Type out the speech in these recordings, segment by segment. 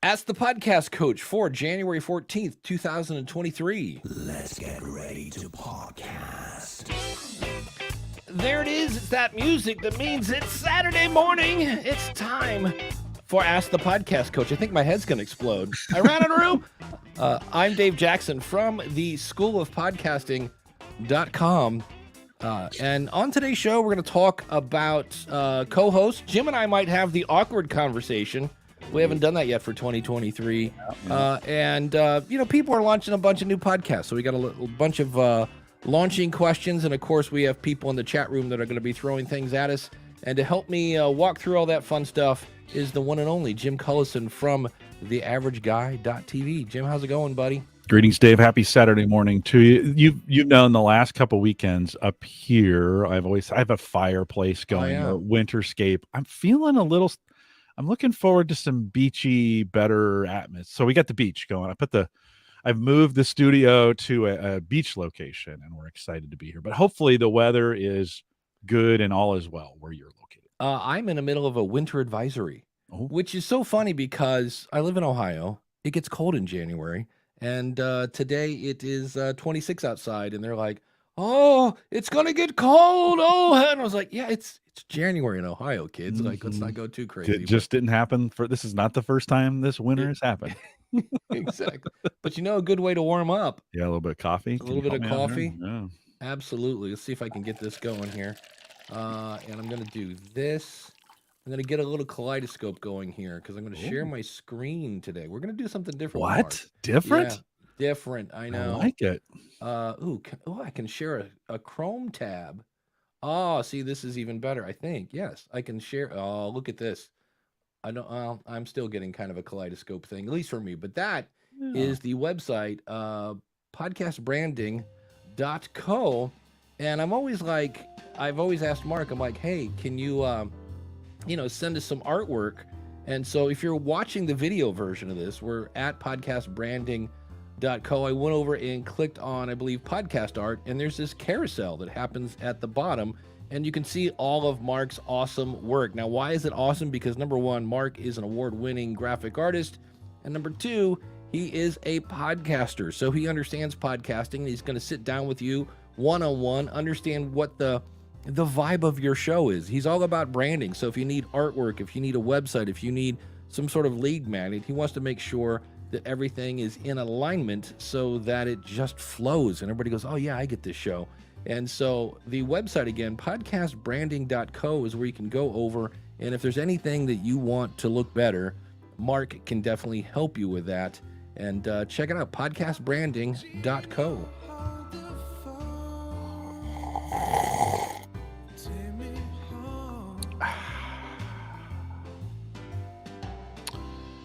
Ask the Podcast Coach for January 14th, 2023. Let's get ready to podcast. There it is. It's that music that means it's Saturday morning. It's time for Ask the Podcast Coach. I think my head's going to explode. I ran out of room. I'm Dave Jackson from the School of Podcasting.com. And on today's show, we're going to talk about co-hosts. Jim and I might have the awkward conversation. We haven't done that yet for 2023. And people are launching a bunch of new podcasts. So we got a bunch of launching questions. And, of course, we have people in the chat room that are going to be throwing things at us. And to help me walk through all that fun stuff is the one and only Jim Cullison from theaverageguy.tv. Jim, how's it going, buddy? Greetings, Dave. Happy Saturday morning to you. You've known the last couple weekends up here, I have a fireplace going, a winterscape. I'm looking forward to some beachy, better atmosphere. So we got the beach going. I've moved the studio to a beach location, and we're excited to be here. But hopefully the weather is good and all is well where you're located. I'm in the middle of a winter advisory, which is so funny because I live in Ohio. It gets cold in January. And today it is 26 outside, and they're like, "Oh, it's gonna get cold." And I was like, "Yeah, it's January in Ohio, kids. Like, let's not go too crazy." It just didn't happen. This is not the first time this winter has happened. Exactly. But a good way to warm up. Yeah, a little bit of coffee. A little bit of coffee. Yeah. Absolutely. Let's see if I can get this going here. And I'm gonna do this. I'm going to get a little kaleidoscope going here because I'm going to share my screen today. We're going to do something different. What? Different? Yeah, different. I know. I like it. I can share a Chrome tab. Oh, see, this is even better, I think. Yes, I can share. Oh, look at this. I'm still getting kind of a kaleidoscope thing, at least for me. But that is the website, podcastbranding.co. And I've always asked Mark, I'm like, hey, can you, send us some artwork. And so if you're watching the video version of this, we're at podcastbranding.co. I went over and clicked on, I believe, podcast art, and there's this carousel that happens at the bottom, and you can see all of Mark's awesome work. Now, why is it awesome? Because number one, Mark is an award-winning graphic artist, and number two, he is a podcaster. So he understands podcasting, and he's going to sit down with you one-on-one, understand what the vibe of your show is. He's all about branding. So if you need artwork, if you need a website, if you need some sort of lead magnet, he wants to make sure that everything is in alignment so that it just flows and everybody goes, oh yeah, I get this show. And so the website again, podcastbranding.co, is where you can go over, and if there's anything that you want to look better, Mark can definitely help you with that. And check it out, podcastbranding.co.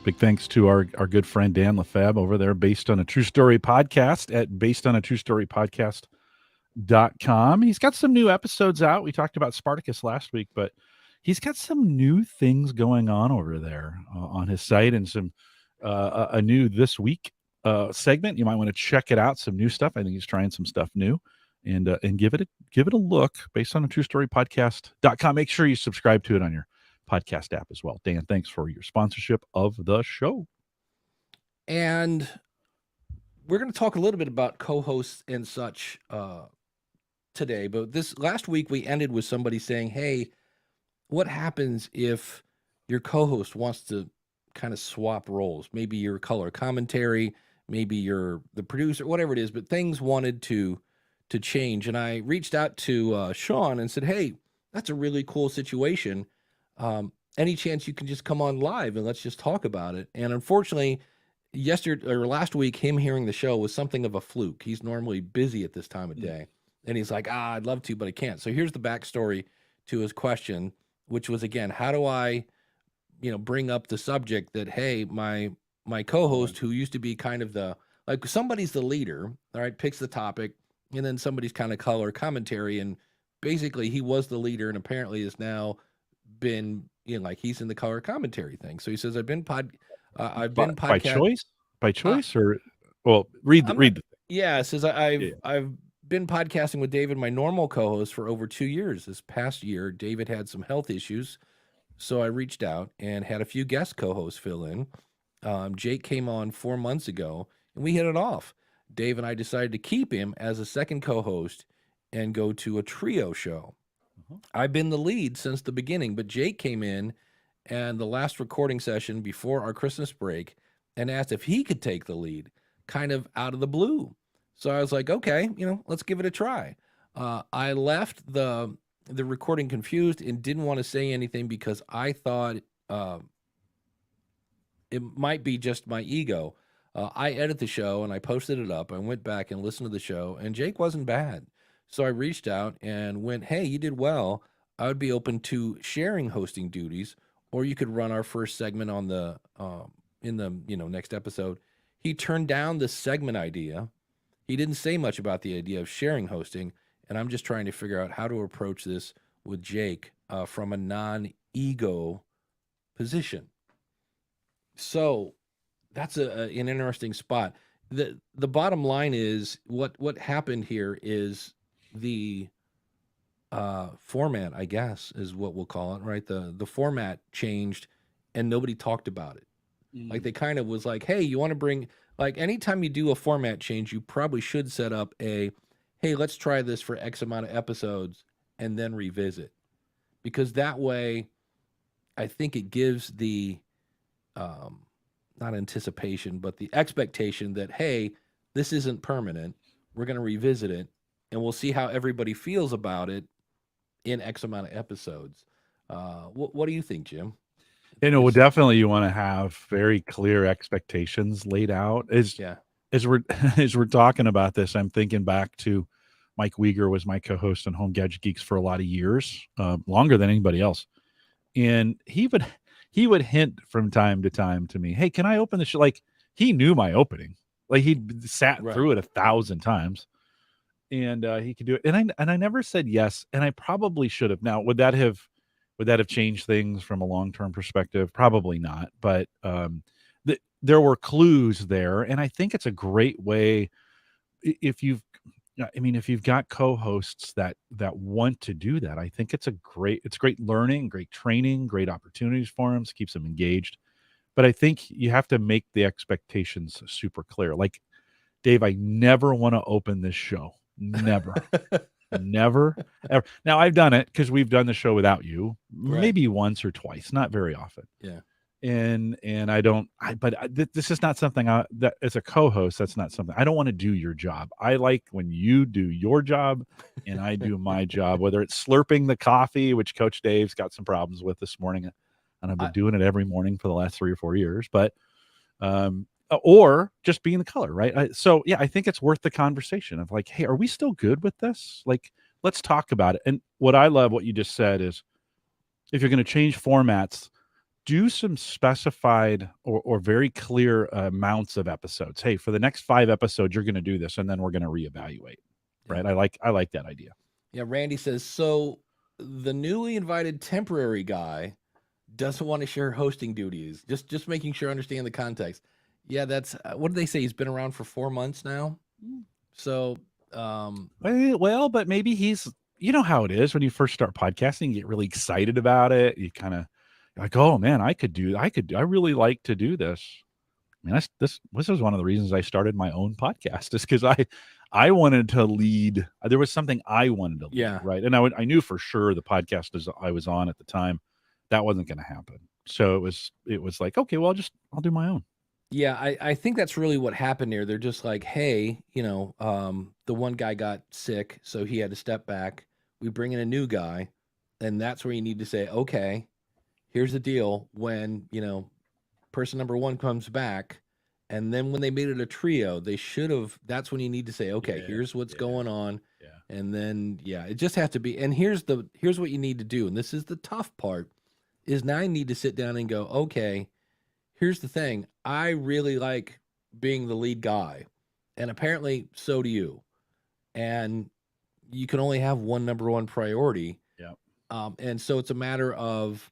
Big thanks to our good friend Dan Lefebvre over there, Based on a True Story podcast at basedonatruestorypodcast.com. He's got some new episodes out. We talked about Spartacus last week, but he's got some new things going on over there on his site, and some a new This Week segment. You might want to check it out. Some new stuff. I think he's trying some stuff new, and give it a look. Based on a True Story podcast.com. Make sure you subscribe to it on your podcast app as well. Dan, thanks for your sponsorship of the show. And we're going to talk a little bit about co-hosts and such today, but this last week we ended with somebody saying, hey, what happens if your co-host wants to kind of swap roles? Maybe you're color commentary, maybe you're the producer, whatever it is, but things wanted to change. And I reached out to Sean and said, hey, that's a really cool situation. Any chance you can just come on live and let's just talk about it? And unfortunately, last week, him hearing the show was something of a fluke. He's normally busy at this time of day. And he's like, I'd love to, but I can't. So here's the backstory to his question, which was, again, how do I, bring up the subject that, hey, my co-host, who used to be kind of somebody's the leader, all right, picks the topic, and then somebody's kind of color commentary. And basically he was the leader and apparently is now been, he's in the color commentary thing. So he says, I've been podcast by choice, or read the yeah, it says I've been podcasting with David, my normal co-host, for over 2 years. This past year, David had some health issues, so I reached out and had a few guest co-hosts fill in. Jake came on 4 months ago, and we hit it off. Dave and I decided to keep him as a second co-host and go to a trio show. I've been the lead since the beginning, but Jake came in and the last recording session before our Christmas break and asked if he could take the lead, kind of out of the blue. So I was like, okay, let's give it a try. I left the recording confused and didn't want to say anything because I thought it might be just my ego. I edit the show and I posted it up. I went back and listened to the show, and Jake wasn't bad. So I reached out and went, hey, you did well. I would be open to sharing hosting duties, or you could run our first segment on the in the next episode. He turned down the segment idea. He didn't say much about the idea of sharing hosting, and I'm just trying to figure out how to approach this with Jake from a non-ego position. So that's an interesting spot. The bottom line is what happened here is the format, I guess, is what we'll call it, right? The format changed and nobody talked about it. Like they kind of was like, hey, you want to bring, like anytime you do a format change, you probably should set up a, hey, let's try this for X amount of episodes and then revisit. Because that way, I think it gives the, not anticipation, but the expectation that, hey, this isn't permanent. We're going to revisit it and we'll see how everybody feels about it in X amount of episodes. What do you think, Jim? Well, definitely you want to have very clear expectations laid out. As we're as we're talking about this, I'm thinking back to Mike Uyghur was my co-host on Home Gadget Geeks for a lot of years, longer than anybody else. And he would hint from time to time to me, hey, can I open the show? Like he knew my opening. Like he'd sat through it 1,000 times. And he could do it. And I never said yes. And I probably should have. Now, would that have changed things from a long-term perspective? Probably not. But there were clues there. And I think it's a great way if you've got co-hosts that want to do that. I think it's great learning, great training, great opportunities for them, keeps them engaged. But I think you have to make the expectations super clear. Like, Dave, I never want to open this show. Never. Never, ever. Now, I've done it because we've done the show without you, maybe once or twice, not very often. Yeah. And this is not something that as a co-host, that's not something I don't want to do your job. I like when you do your job and I do my job, whether it's slurping the coffee, which Coach Dave's got some problems with this morning. And I've been doing it every morning for the last 3 or 4 years, but, or just being the color, right? I think it's worth the conversation of like, hey, are we still good with this? Like, let's talk about it. And what I love, what you just said is, if you're going to change formats, do some specified or very clear amounts of episodes. Hey, for the next 5 episodes, you're going to do this, and then we're going to reevaluate. Right? I like that idea. Yeah. Randy says, so the newly invited temporary guy doesn't want to share hosting duties. Just making sure I understand the context. Yeah, that's what did they say? He's been around for 4 months now. So, well, but maybe he's, you know how it is when you first start podcasting, you get really excited about it. You kind of like, oh man, I really like to do this. I mean, this was one of the reasons I started my own podcast, is because I wanted to lead. There was something I wanted to lead, right? And I knew for sure the podcast I was on at the time, that wasn't going to happen. So it was like, okay, well, I'll do my own. Yeah, I think that's really what happened here. They're just like, hey, the one guy got sick, so he had to step back. We bring in a new guy, and that's where you need to say, okay, here's the deal. When, person number 1 comes back, and then when they made it a trio, that's when you need to say, okay, here's what's going on. Yeah. And then, it just has to be, and here's what you need to do. And this is the tough part, is now I need to sit down and go, okay, here's the thing. I really like being the lead guy, and apparently so do you. And you can only have one number 1 priority. Yeah. And so it's a matter of,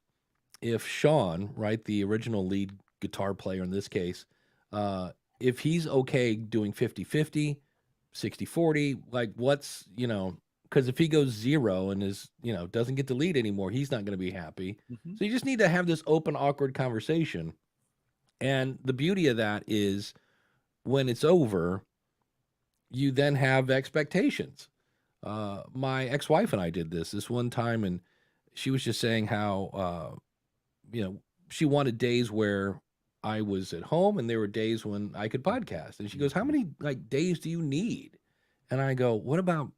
if Sean, right, the original lead guitar player in this case, if he's okay doing 50-50, 60-40, like what's, because if he goes 0 and is, doesn't get the lead anymore, he's not going to be happy. So you just need to have this open, awkward conversation. And the beauty of that is when it's over, you then have expectations. My ex-wife and I did this one time, and she was just saying how, she wanted days where I was at home and there were days when I could podcast. And she goes, how many like days do you need? And I go, what about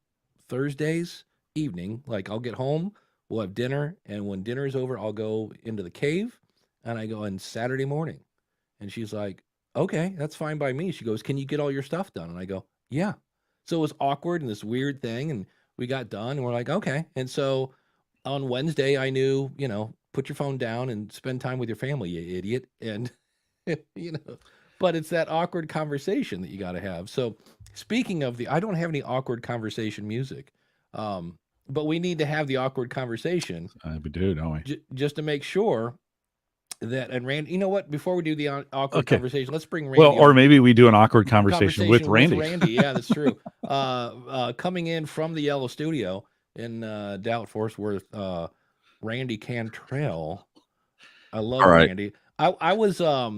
Thursdays evening? Like I'll get home, we'll have dinner, and when dinner is over, I'll go into the cave, and I go on Saturday morning. And she's like, okay, that's fine by me. She goes, can you get all your stuff done? And I go, yeah. So it was awkward and this weird thing, and we got done, and we're like, okay. And so on Wednesday, I knew, put your phone down and spend time with your family, you idiot. And but it's that awkward conversation that you got to have. So speaking of I don't have any awkward conversation music, but we need to have the awkward conversation. We do, don't we? Just to make sure that, and Randy, you know what? Before we do the awkward conversation, let's bring Randy. Well, or maybe we do an awkward conversation with Randy. Yeah, that's true. Coming in from the Yellow Studio in Dallas Fort Worth, Randy Cantrell. I love Randy. I was how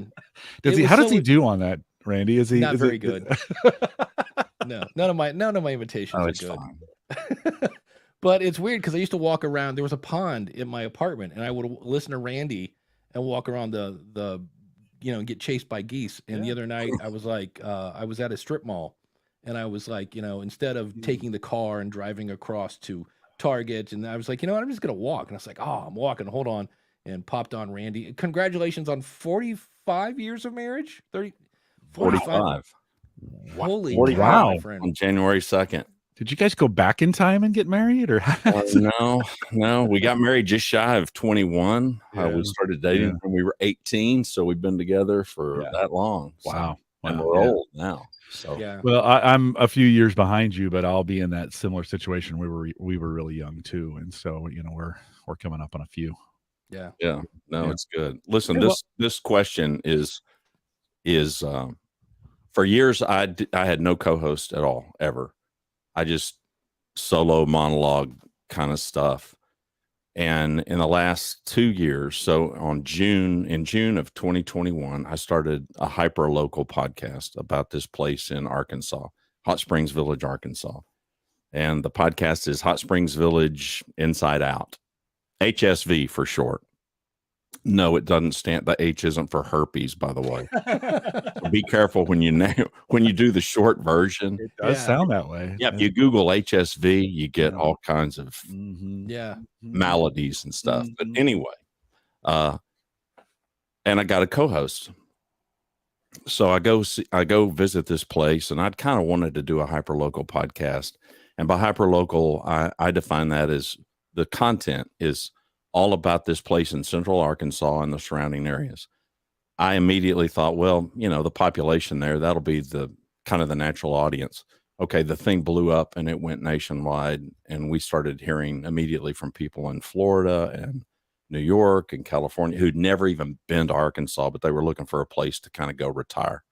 does he do on that, Randy? Is he not very good? No, none of my invitations are good. Fine. But it's weird because I used to walk around. There was a pond in my apartment, and I would listen to Randy and walk around the get chased by geese. And the other night I was like, I was at a strip mall, and I was like, instead of taking the car and driving across to Target, and I was like, I'm just gonna walk. And I was like, I'm walking. Hold on, and popped on Randy. Congratulations on 45 years of marriage. 45. Holy 45 wow, my friend. On January 2nd. Did you guys go back in time and get married, or no? We got married just shy of 21. We started dating when we were 18, so we've been together for that long. Wow, and we're old now. So well, I'm a few years behind you, but I'll be in that similar situation. We were really young too, and so we're coming up on a few. Yeah. It's good. Listen, this question is for years I had no co-host at all ever. I just solo monologue kind of stuff. And in the last 2 years, so in June of 2021, I started a hyper local podcast about this place in Arkansas, Hot Springs Village, Arkansas. And the podcast is Hot Springs Village Inside Out, HSV for short. No, it doesn't stand. The H isn't for herpes, by the way. So be careful when you do the short version. It does sound that way. Yeah, if you Google HSV, you get all kinds of maladies and stuff. But anyway, and I got a co-host. So I go visit this place, and I'd kind of wanted to do a hyperlocal podcast. And by hyperlocal, I define that as the content is all about this place in central Arkansas and the surrounding areas. I immediately thought, well, the population there, that'll be the kind of the natural audience. Okay, the thing blew up and it went nationwide, and we started hearing immediately from people in Florida and New York and California who'd never even been to Arkansas, but they were looking for a place to kind of go retire.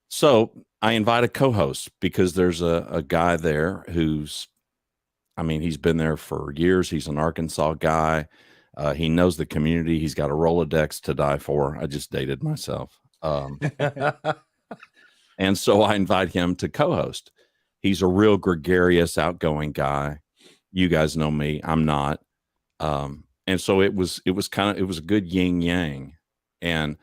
So I invite a co-host because there's a guy there he's been there for years. He's an Arkansas guy. He knows the community. He's got a Rolodex to die for. I just dated myself. And so I invite him to co-host. He's a real gregarious, outgoing guy. You guys know me. I'm not. And so it was a good yin yang. And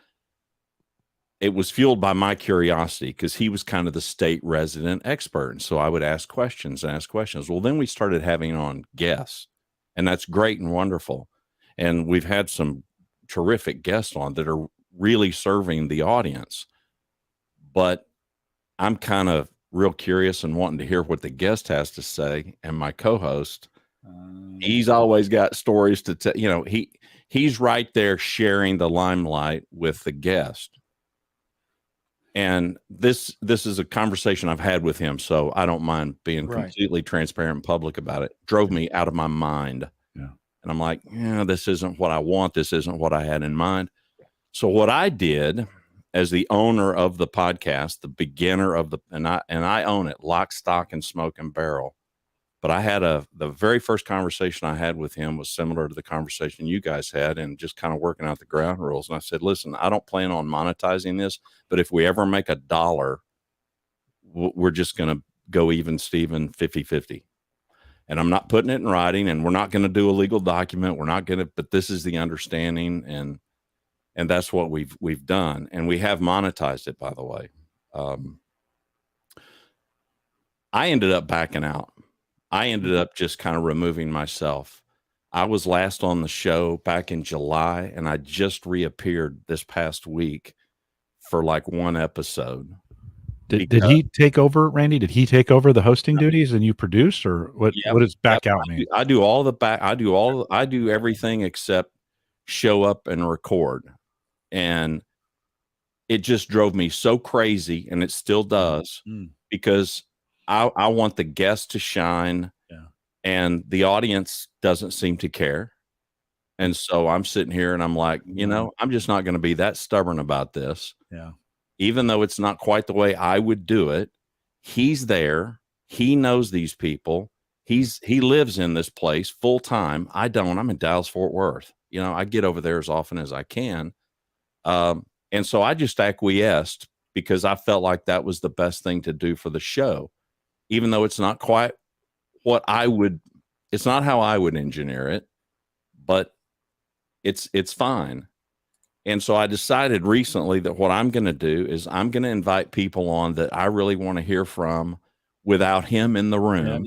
it was fueled by my curiosity because he was kind of the state resident expert. And so I would ask questions. Well, then we started having on guests, and that's great and wonderful. And we've had some terrific guests on that are really serving the audience. But I'm kind of real curious and wanting to hear what the guest has to say. And my co-host, he's always got stories to tell. He's right there sharing the limelight with the guest. And this is a conversation I've had with him, so I don't mind being completely transparent and public about it. Drove me out of my mind. Yeah. And I'm like, this isn't what I want. This isn't what I had in mind. So what I did as the owner of the podcast, the beginner of and I own it, lock, stock, and smoke and barrel. But I had the very first conversation I had with him was similar to the conversation you guys had, and just kind of working out the ground rules. And I said, listen, I don't plan on monetizing this, but if we ever make $1, we're just going to go even Steven 50-50. And I'm not putting it in writing, and we're not going to do a legal document. We're not going to, but this is the understanding. And that's what we've done. And we have monetized it, by the way. I ended up backing out. I ended up just kind of removing myself. I was last on the show back in July, and I just reappeared this past week for like one episode. Did he take over, Randy? Did he take over the hosting duties and you produce, or what? Yeah, what does back out mean? I do all the back. I do everything except show up and record. And it just drove me so crazy, and it still does, because I want the guests to shine, and the audience doesn't seem to care. And so I'm sitting here and I'm like, I'm just not going to be that stubborn about this. Yeah. Even though it's not quite the way I would do it. He's there. He knows these people. He lives in this place full time. I don't. I'm in Dallas, Fort Worth. I get over there as often as I can. And so I just acquiesced because I felt like that was the best thing to do for the show, even though it's not quite what it's not how I would engineer it, but it's fine. And so I decided recently that what I'm going to do is I'm going to invite people on that I really want to hear from without him in the room,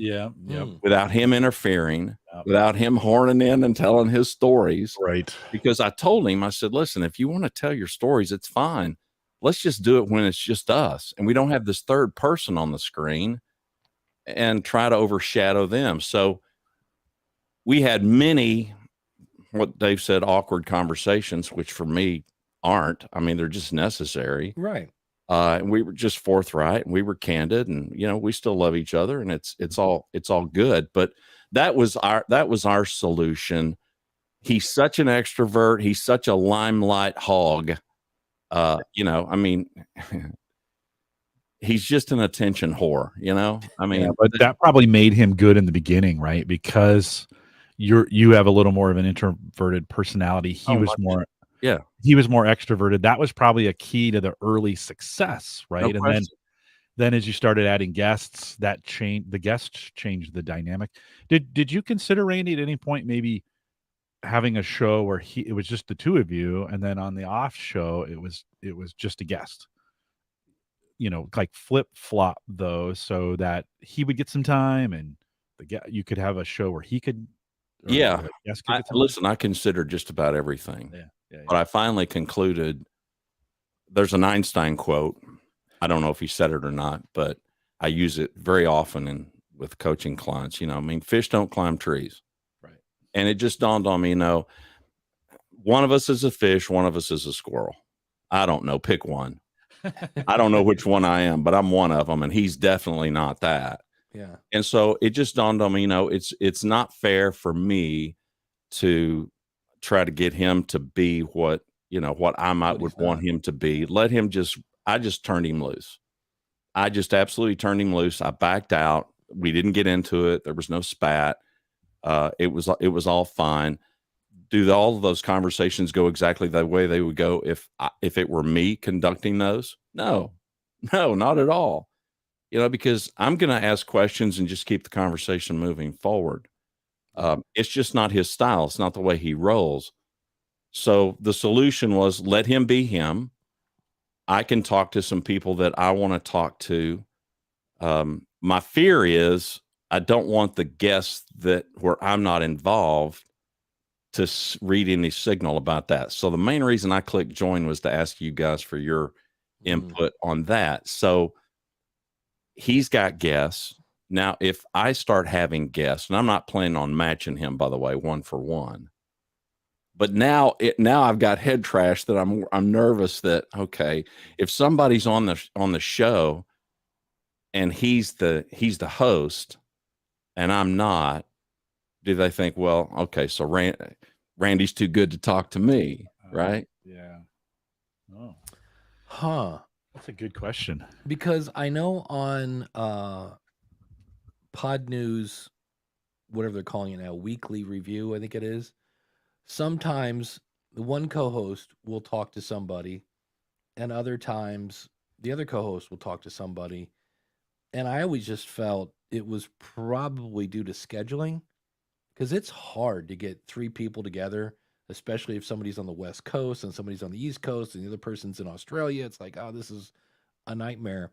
without him interfering, without him horning in and telling his stories. Right. Because I told him, I said, listen, if you want to tell your stories, it's fine. Let's just do it when it's just us and we don't have this third person on the screen and try to overshadow them. So we had many, what Dave said, awkward conversations, which for me aren't. I mean, they're just necessary. Right. And we were just forthright and we were candid, and, we still love each other, and it's all good. But that was our solution. He's such an extrovert. He's such a limelight hog. I mean, he's just an attention whore, I mean, but that probably made him good in the beginning, right? Because you have a little more of an introverted personality. He was more extroverted. That was probably a key to the early success, right? No and question. then as you started adding guests, the guests changed the dynamic. Did you consider, Randy, at any point maybe having a show where it was just the two of you, and then on the off show it was just a guest? Like flip flop those, so that he would get some time, and you could have a show where he could. Listen, I considered just about everything. Yeah. But I finally concluded, there's an Einstein quote. I don't know if he said it or not, but I use it very often with coaching clients. I mean, fish don't climb trees. Right. And it just dawned on me, one of us is a fish, one of us is a squirrel. I don't know. Pick one. I don't know which one I am, but I'm one of them, and he's definitely not that. Yeah. And so it just dawned on me, it's not fair for me to try to get him to be what I would want him to be. I just turned him loose. I just absolutely turned him loose. I backed out. We didn't get into it. There was no spat. It was all fine. Do all of those conversations go exactly the way they would go if it were me conducting those? No, not at all. Because I'm going to ask questions and just keep the conversation moving forward. It's just not his style. It's not the way he rolls. So the solution was, let him be him. I can talk to some people that I want to talk to. My fear is I don't want the guests where I'm not involved to read any signal about that. So the main reason I clicked join was to ask you guys for your input on that. So he's got guests. Now, if I start having guests, and I'm not planning on matching him, by the way, 1 for 1, but now I've got head trash that I'm nervous that, okay, if somebody's on the show and he's the host and I'm not, do they think, well, okay, so Randy's too good to talk to me, right? Yeah. Oh. Huh. That's a good question. Because I know on Pod News whatever they're calling it now, weekly review, I think it is. Sometimes the one co-host will talk to somebody, and other times the other co-host will talk to somebody. And I always just felt it was probably due to scheduling, because it's hard to get three people together, especially if somebody's on the West Coast and somebody's on the East Coast and the other person's in Australia. It's like, oh, this is a nightmare.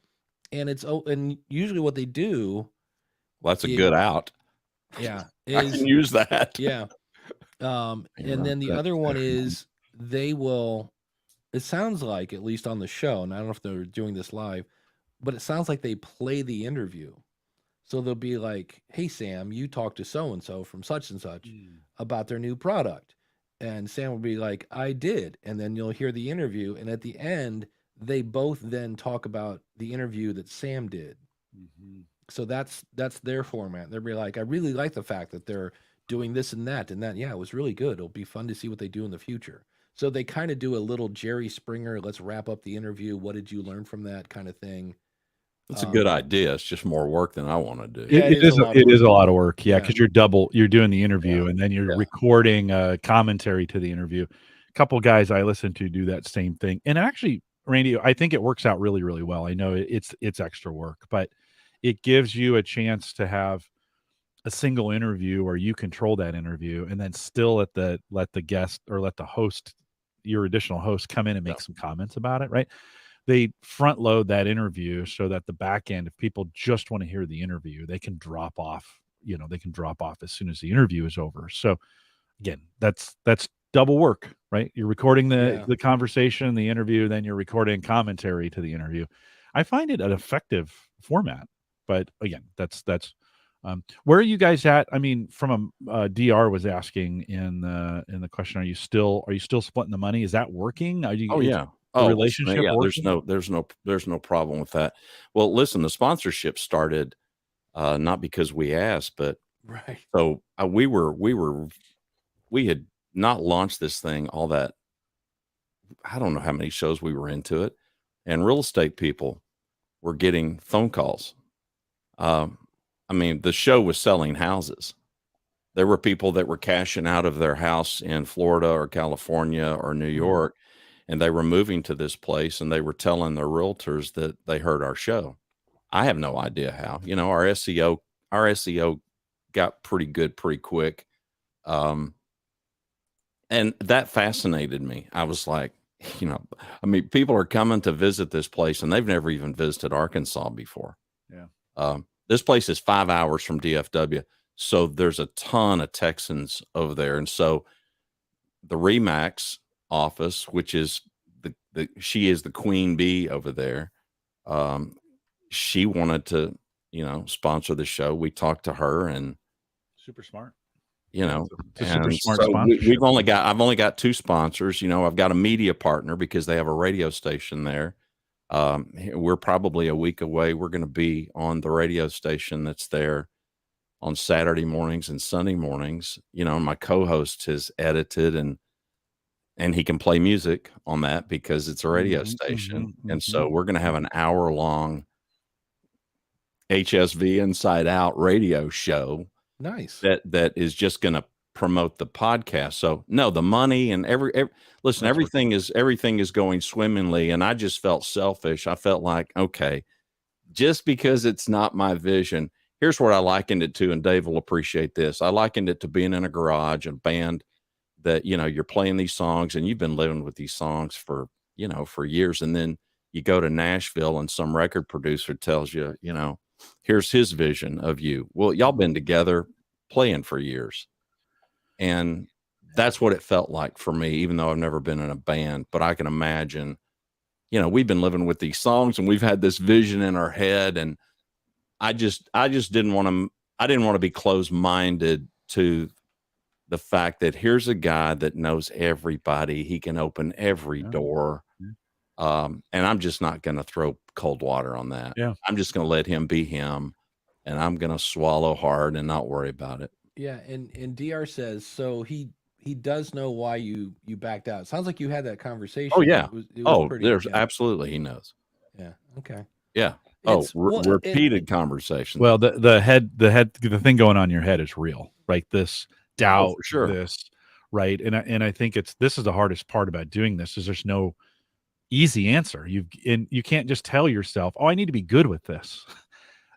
And usually what they do, Well, that's a good out. yeah, I can use that. yeah. And then the other one is they will, it sounds like, at least on the show, and I don't know if they're doing this live, but it sounds like they play the interview. So they'll be like, hey, Sam, you talked to so-and-so from such and such about their new product. And Sam will be like, I did. And then you'll hear the interview. And at the end, they both then talk about the interview that Sam did. So that's their format. They'll be like, I really like the fact that they're doing this and that. Yeah, it was really good. It'll be fun to see what they do in the future. So they kind of do a little Jerry Springer, let's wrap up the interview. What did you learn from that kind of thing? It's a good idea. It's just more work than I want to do. Yeah, it is a lot of work. Yeah, because you're doing the interview and then you're recording commentary to the interview. A couple guys I listen to do that same thing. And actually, Randy, I think it works out really, really well. I know it's extra work, but it gives you a chance to have a single interview where you control that interview and then still let the guest or let the host, your additional host, come in and make some comments about it, right? They front load that interview so that the back end, if people just want to hear the interview, they can drop off, as soon as the interview is over. So again, that's double work, right? You're recording the conversation, the interview, then you're recording commentary to the interview. I find it an effective format, but again, that's where are you guys at? I mean, from DR was asking in the question, are you still splitting the money? Is that working? Are you? Relationship. Yeah, there's no problem with that. Well, listen, the sponsorship started not because we asked, but right. So we had not launched this thing all that. I don't know how many shows we were into it, and real estate people were getting phone calls. I mean, the show was selling houses. There were people that were cashing out of their house in Florida or California or New York. And they were moving to this place and they were telling their realtors that they heard our show. I have no idea how. Our SEO got pretty good pretty quick. And that fascinated me. I was like, people are coming to visit this place and they've never even visited Arkansas before. Yeah. This place is 5 hours from DFW. So there's a ton of Texans over there. And so the Remax office, which is she is the queen bee over there. She wanted to, sponsor the show. We talked to her and super smart, super smart. So I've only got two sponsors. I've got a media partner because they have a radio station there. We're probably a week away. We're going to be on the radio station that's there on Saturday mornings and Sunday mornings. My co-host has edited and he can play music on that because it's a radio station. And so we're going to have an hour-long HSV Inside Out radio show. Nice. That is just going to promote the podcast. So no, the money and listen, everything is going swimmingly. And I just felt selfish. I felt like, okay, just because it's not my vision, here's what I likened it to. And Dave will appreciate this. I likened it to being in a garage, a band that, you're playing these songs and you've been living with these songs for years. And then you go to Nashville and some record producer tells you, here's his vision of you. Well, y'all been together playing for years. And that's what it felt like for me, even though I've never been in a band, but I can imagine, we've been living with these songs and we've had this vision in our head. And I just didn't want to be closed-minded to the fact that here's a guy that knows everybody. He can open every door. And I'm just not going to throw cold water on that. Yeah. I'm just going to let him be him and I'm going to swallow hard and not worry about it. Yeah. And DR says, so he does know why you backed out. It sounds like you had that conversation. Oh yeah. It was There's absolutely. He knows. Yeah. Okay. Yeah. repeated conversations. Well, the thing going on in your head is real, right? This doubt, for sure. this, right? And I think this is the hardest part about doing this is there's no easy answer. You can't just tell yourself, oh, I need to be good with this.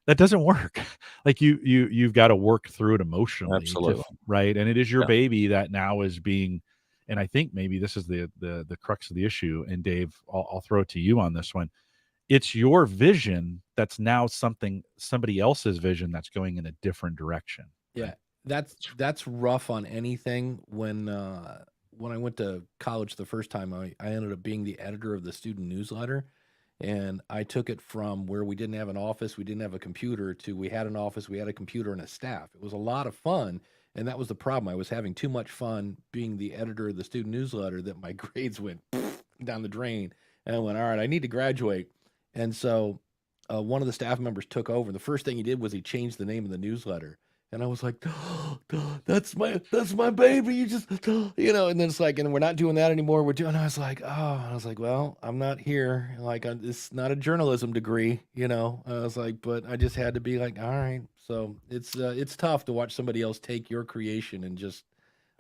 That doesn't work. Like you've got to work through it emotionally, Absolutely. right? And it is your baby that now is being, and I think maybe this is the crux of the issue. And Dave, I'll throw it to you on this one. It's your vision that's now somebody else's vision that's going in a different direction. Yeah, that's rough on anything. When I went to college the first time, I ended up being the editor of the student newsletter. And I took it from where we didn't have an office, we didn't have a computer, to we had an office, we had a computer and a staff. It was a lot of fun. And that was the problem. I was having too much fun being the editor of the student newsletter that my grades went down the drain. And I went, all right, I need to graduate. And so one of the staff members took over. The first thing he did was he changed the name of the newsletter. And I was like, oh, that's my baby. You just, and then it's like, and we're not doing that anymore. I was like, well, I'm not here. Like, it's not a journalism degree, I was like, but I just had to be like, all right. So it's tough to watch somebody else take your creation and just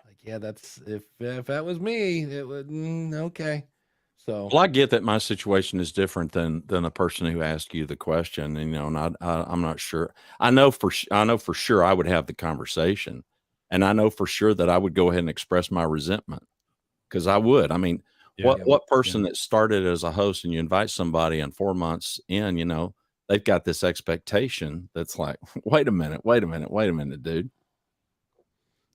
like, yeah, that's, if that was me, it would, okay. So, well, I get that my situation is different than a person who asked you the question, and I'm not sure. I know for sure I would have the conversation, and I know for sure that I would go ahead and express my resentment, because I would. I mean, what person that started as a host and you invite somebody and 4 months in, they've got this expectation that's like, wait a minute, dude.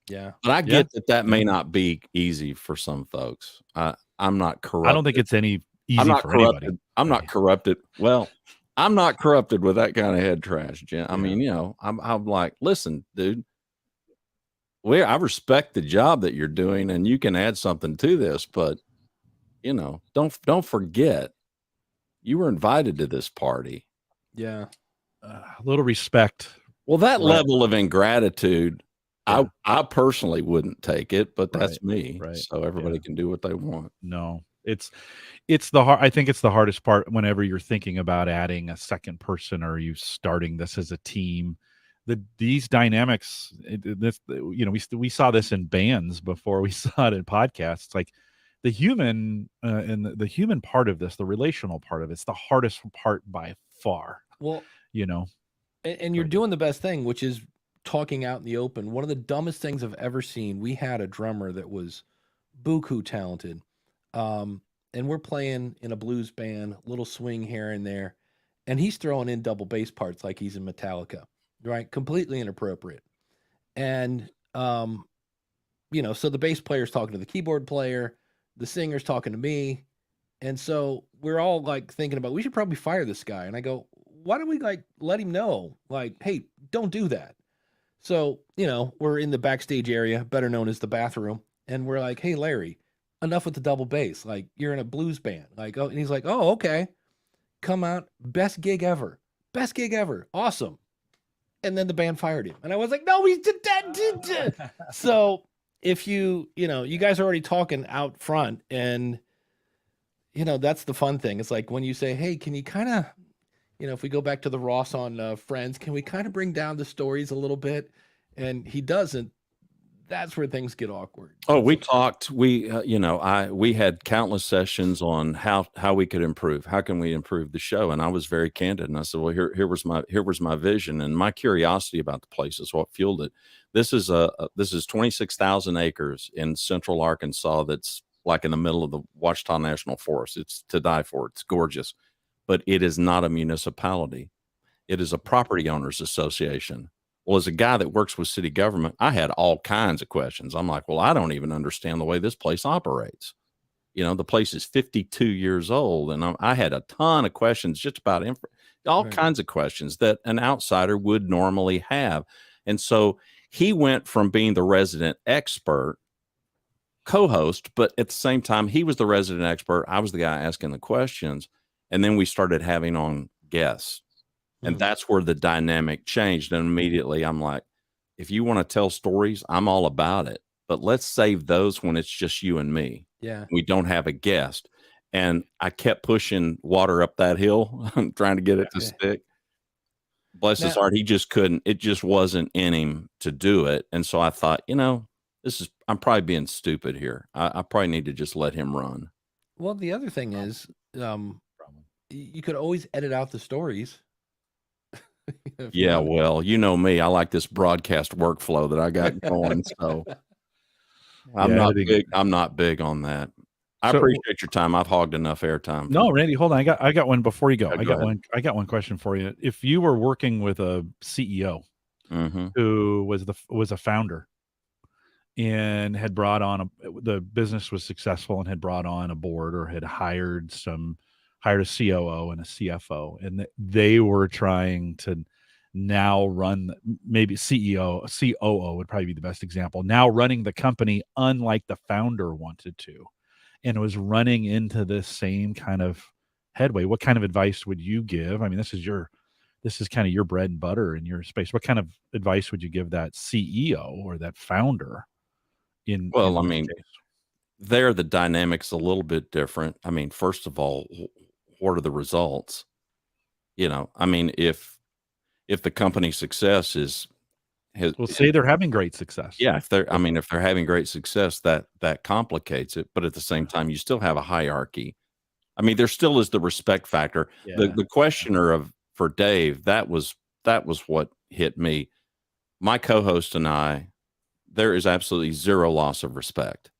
Yeah, but I get that may not be easy for some folks. I'm not corrupted. I don't think it's any easy for anybody. I'm not corrupted. Well, I'm not corrupted with that kind of head trash, Jen. I mean, I'm like, listen, dude, I respect the job that you're doing and you can add something to this, but don't forget you were invited to this party. Yeah. A little respect. Well, that level of ingratitude, I personally wouldn't take it, but that's me. Right. So everybody can do what they want. No, it's I think it's the hardest part whenever you're thinking about adding a second person or you starting this as a team. These dynamics, we saw this in bands before we saw it in podcasts. Like the human and the human part of this, the relational part of it's the hardest part by far. Well, and you're doing the best thing, which is talking out in the open. One of the dumbest things I've ever seen. We had a drummer that was buku talented. And we're playing in a blues band, little swing here and there. And he's throwing in double bass parts like he's in Metallica, right? Completely inappropriate. And, so the bass player's talking to the keyboard player, the singer's talking to me. And so we're all like thinking about, we should probably fire this guy. And I go, why don't we let him know, hey, don't do that. So, we're in the backstage area, better known as the bathroom. And we're like, hey, Larry, enough with the double bass. Like, you're in a blues band. Like, oh, and he's like, oh, okay. Come out. Best gig ever. Awesome. And then the band fired him. And I was like, no, he did that. So if you guys are already talking out front and, that's the fun thing. It's like when you say, hey, can you kind of, if we go back to the Ross on Friends, can we kind of bring down the stories a little bit? And he doesn't. That's where things get awkward. Oh, we talked. We had countless sessions on how we could improve. How can we improve the show? And I was very candid. And I said, well, here was my vision and my curiosity about the place is what fueled it. This is 26,000 acres in central Arkansas. That's like in the middle of the Ouachita National Forest. It's to die for. It's gorgeous. But it is not a municipality. It is a property owners association. Well, as a guy that works with city government, I had all kinds of questions. I'm like, well, I don't even understand the way this place operates. The place is 52 years old. And I had a ton of questions just about all kinds of questions that an outsider would normally have. And so he went from being the resident expert co-host, but at the same time, he was the resident expert. I was the guy asking the questions. And then we started having on guests. And that's where the dynamic changed. And immediately I'm like, if you want to tell stories, I'm all about it. But let's save those when it's just you and me. Yeah. We don't have a guest. and I kept pushing water up that hill, trying to get it to stick. Bless his heart, he just couldn't. It just wasn't in him to do it. And so I thought, I'm probably being stupid here. I probably need to just let him run. Well, the other thing is, you could always edit out the stories. Yeah, well, you know me. I like this broadcast workflow that I got going. So I'm not big on that. I appreciate your time. I've hogged enough airtime. No, Randy, hold on. I got one before you go. Yeah, I got one question for you. If you were working with a CEO who was a founder and had brought on the business was successful and had brought on a board or had hired a COO and a CFO, and they were trying to now run, maybe COO would probably be the best example, now running the company unlike the founder wanted to, and was running into this same kind of headway. What kind of advice would you give? I mean, this is kind of your bread and butter in your space. What kind of advice would you give that CEO or that founder Well, I mean, there the dynamics a little bit different. I mean, first of all, what are the results? I mean, if the company's success say they're having great success. Yeah, if they're having great success, that complicates it. But at the same time, you still have a hierarchy. I mean, there still is the respect factor. Yeah. The questioner for Dave, that was what hit me. My co-host and I, there is absolutely zero loss of respect.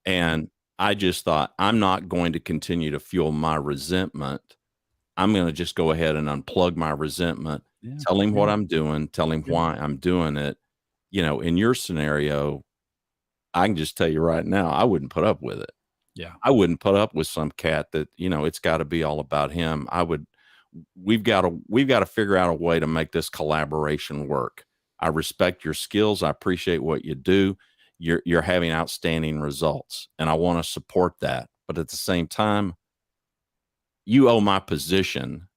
And I just thought, I'm not going to continue to fuel my resentment. I'm going to just go ahead and unplug my resentment, tell him what I'm doing, tell him why I'm doing it. In your scenario, I can just tell you right now, I wouldn't put up with it. Yeah. I wouldn't put up with some cat that, it's got to be all about him. We've got to figure out a way to make this collaboration work. I respect your skills. I appreciate what you do. You're having outstanding results, and I want to support that. But at the same time, you owe my position,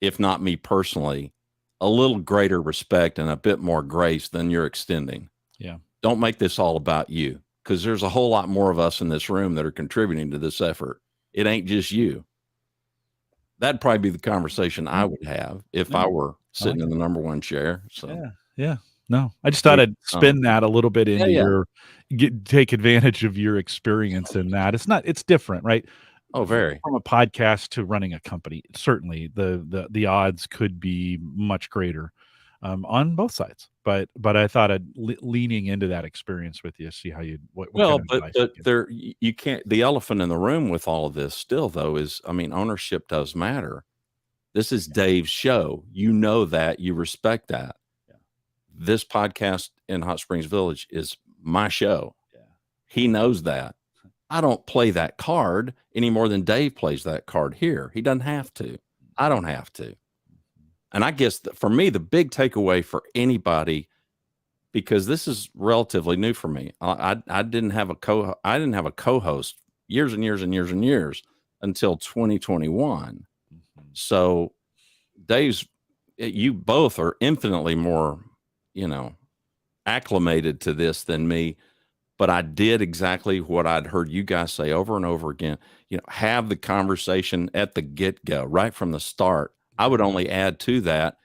if not me personally, a little greater respect and a bit more grace than you're extending. Yeah. Don't make this all about you, because there's a whole lot more of us in this room that are contributing to this effort. It ain't just you. That'd probably be the conversation I would have if I were sitting in the number one chair. So yeah. No, I just thought I'd spin that a little bit into take advantage of your experience in that. It's different, right? Oh, very. From a podcast to running a company, certainly the odds could be much greater on both sides. But I thought I'd leaning into that experience with you, see how what well, kind of but there you can't. The elephant in the room with all of this still though is, I mean, ownership does matter. This is Dave's show. You know that, you respect that. Yeah. This podcast in Hot Springs Village is my show. Yeah. He knows that. I don't play that card any more than Dave plays that card here. He doesn't have to. I don't have to. And I guess for me, the big takeaway for anybody, because this is relatively new for me, I didn't have a co-host years and years and years and years until 2021. So you both are infinitely more, acclimated to this than me. But I did exactly what I'd heard you guys say over and over again, have the conversation at the get-go, right from the start. I would only add to that,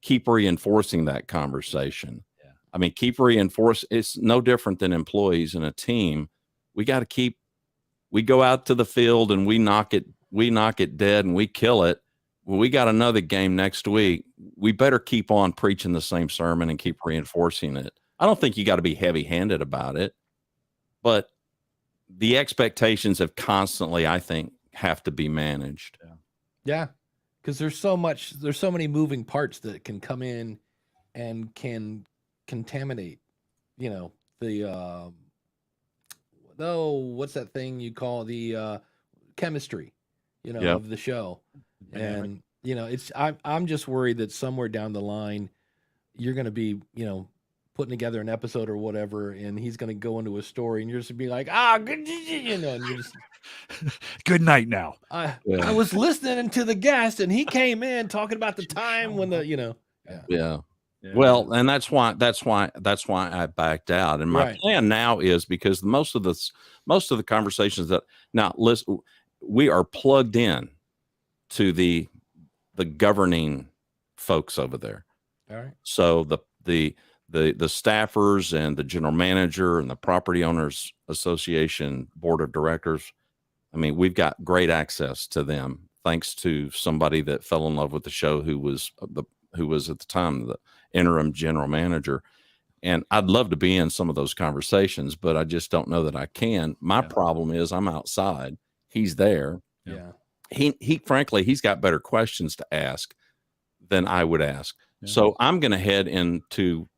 keep reinforcing that conversation. Yeah. I mean, keep reinforcing. It's no different than employees in a team. We go out to the field and we knock it dead and we kill it. Well, we got another game next week. We better keep on preaching the same sermon and keep reinforcing it. I don't think you got to be heavy-handed about it. But the expectations have constantly, I think, have to be managed. Yeah. Because there's so many moving parts that can come in and can contaminate, what's that thing you call the chemistry, of the show. And, I'm just worried that somewhere down the line, you're going to be, putting together an episode or whatever, and he's going to go into a story and you're just be like, good, and you're just good night now. I was listening to the guest and he came in talking about the time when Yeah. Well, and that's why I backed out. And my plan now is, because most of the conversations that now listen, we are plugged in to the governing folks over there. All right. So the staffers and the general manager and the property owners association board of directors, I mean, we've got great access to them thanks to somebody that fell in love with the show who was at the time the interim general manager. And I'd love to be in some of those conversations, but I just don't know that I can. My problem is I'm outside. He's there. Yeah. He frankly, he's got better questions to ask than I would ask. Yeah. So I'm going to head into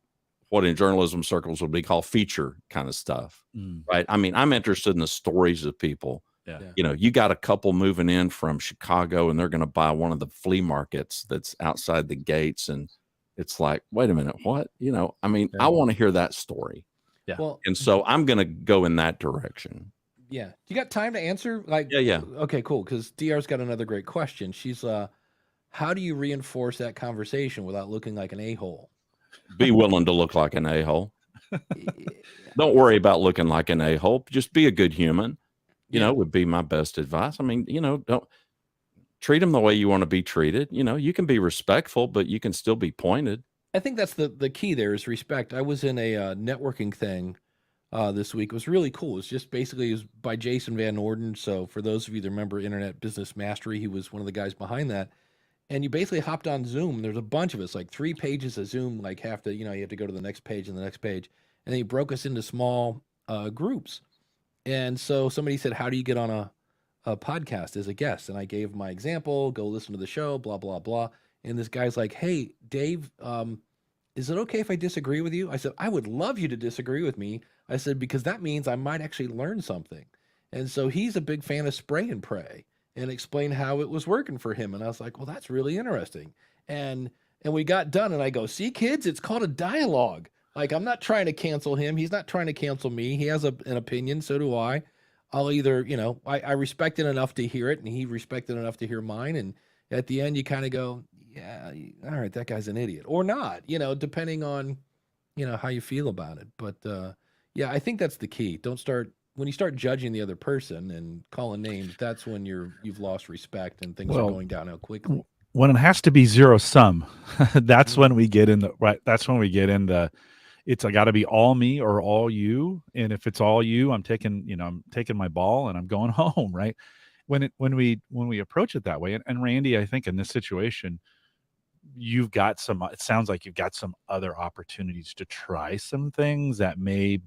what in journalism circles would be called feature kind of stuff, right? I mean, I'm interested in the stories of people. Yeah. You know, you got a couple moving in from Chicago and they're going to buy one of the flea markets that's outside the gates. And it's like, wait a minute, what? You know, I mean, I want to hear that story. Yeah. Well, and so I'm going to go in that direction. Yeah. You got time to answer? Like, yeah. Okay, cool. Because DR's got another great question. She's, how do you reinforce that conversation without looking like an a-hole? Be willing to look like an a-hole. Don't worry about looking like an a-hole. Just be a good human. You know, would be my best advice. I mean, you know, don't treat them the way you want to be treated. You know, you can be respectful, but you can still be pointed. I think that's the key there is respect. I was in a networking thing this week. It was really cool. It's just basically, it was by Jason Van Orden. So for those of you that remember Internet Business Mastery, he was one of the guys behind that. And you basically hopped on Zoom. There's a bunch of us, like 3 pages of Zoom, like you have to go to the next page and the next page. And then he broke us into small groups. And so somebody said, how do you get on a podcast as a guest? And I gave my example, go listen to the show, blah, blah, blah. And this guy's like, hey, Dave, is it okay if I disagree with you? I said, I would love you to disagree with me. I said, because that means I might actually learn something. And so he's a big fan of spray and pray and explained how it was working for him. And I was like, well, that's really interesting. And we got done and I go, see, kids, it's called a dialogue. Like, I'm not trying to cancel him. He's not trying to cancel me. He has an opinion. So do I. I'll either, you know, I respect it enough to hear it and he respected enough to hear mine. And at the end, you kind of go, yeah, all right, that guy's an idiot or not, you know, depending on, you know, how you feel about it. But yeah, I think that's the key. When you start judging the other person and calling names, that's when you've lost respect and things are going downhill quickly. When it has to be zero sum, that's when we get in the right. That's when we get in the. It's I got to be all me or all you, and if it's all you, I'm taking my ball and I'm going home. Right? When we approach it that way, and Randy, I think in this situation, you've got some. It sounds like you've got some other opportunities to try some things that may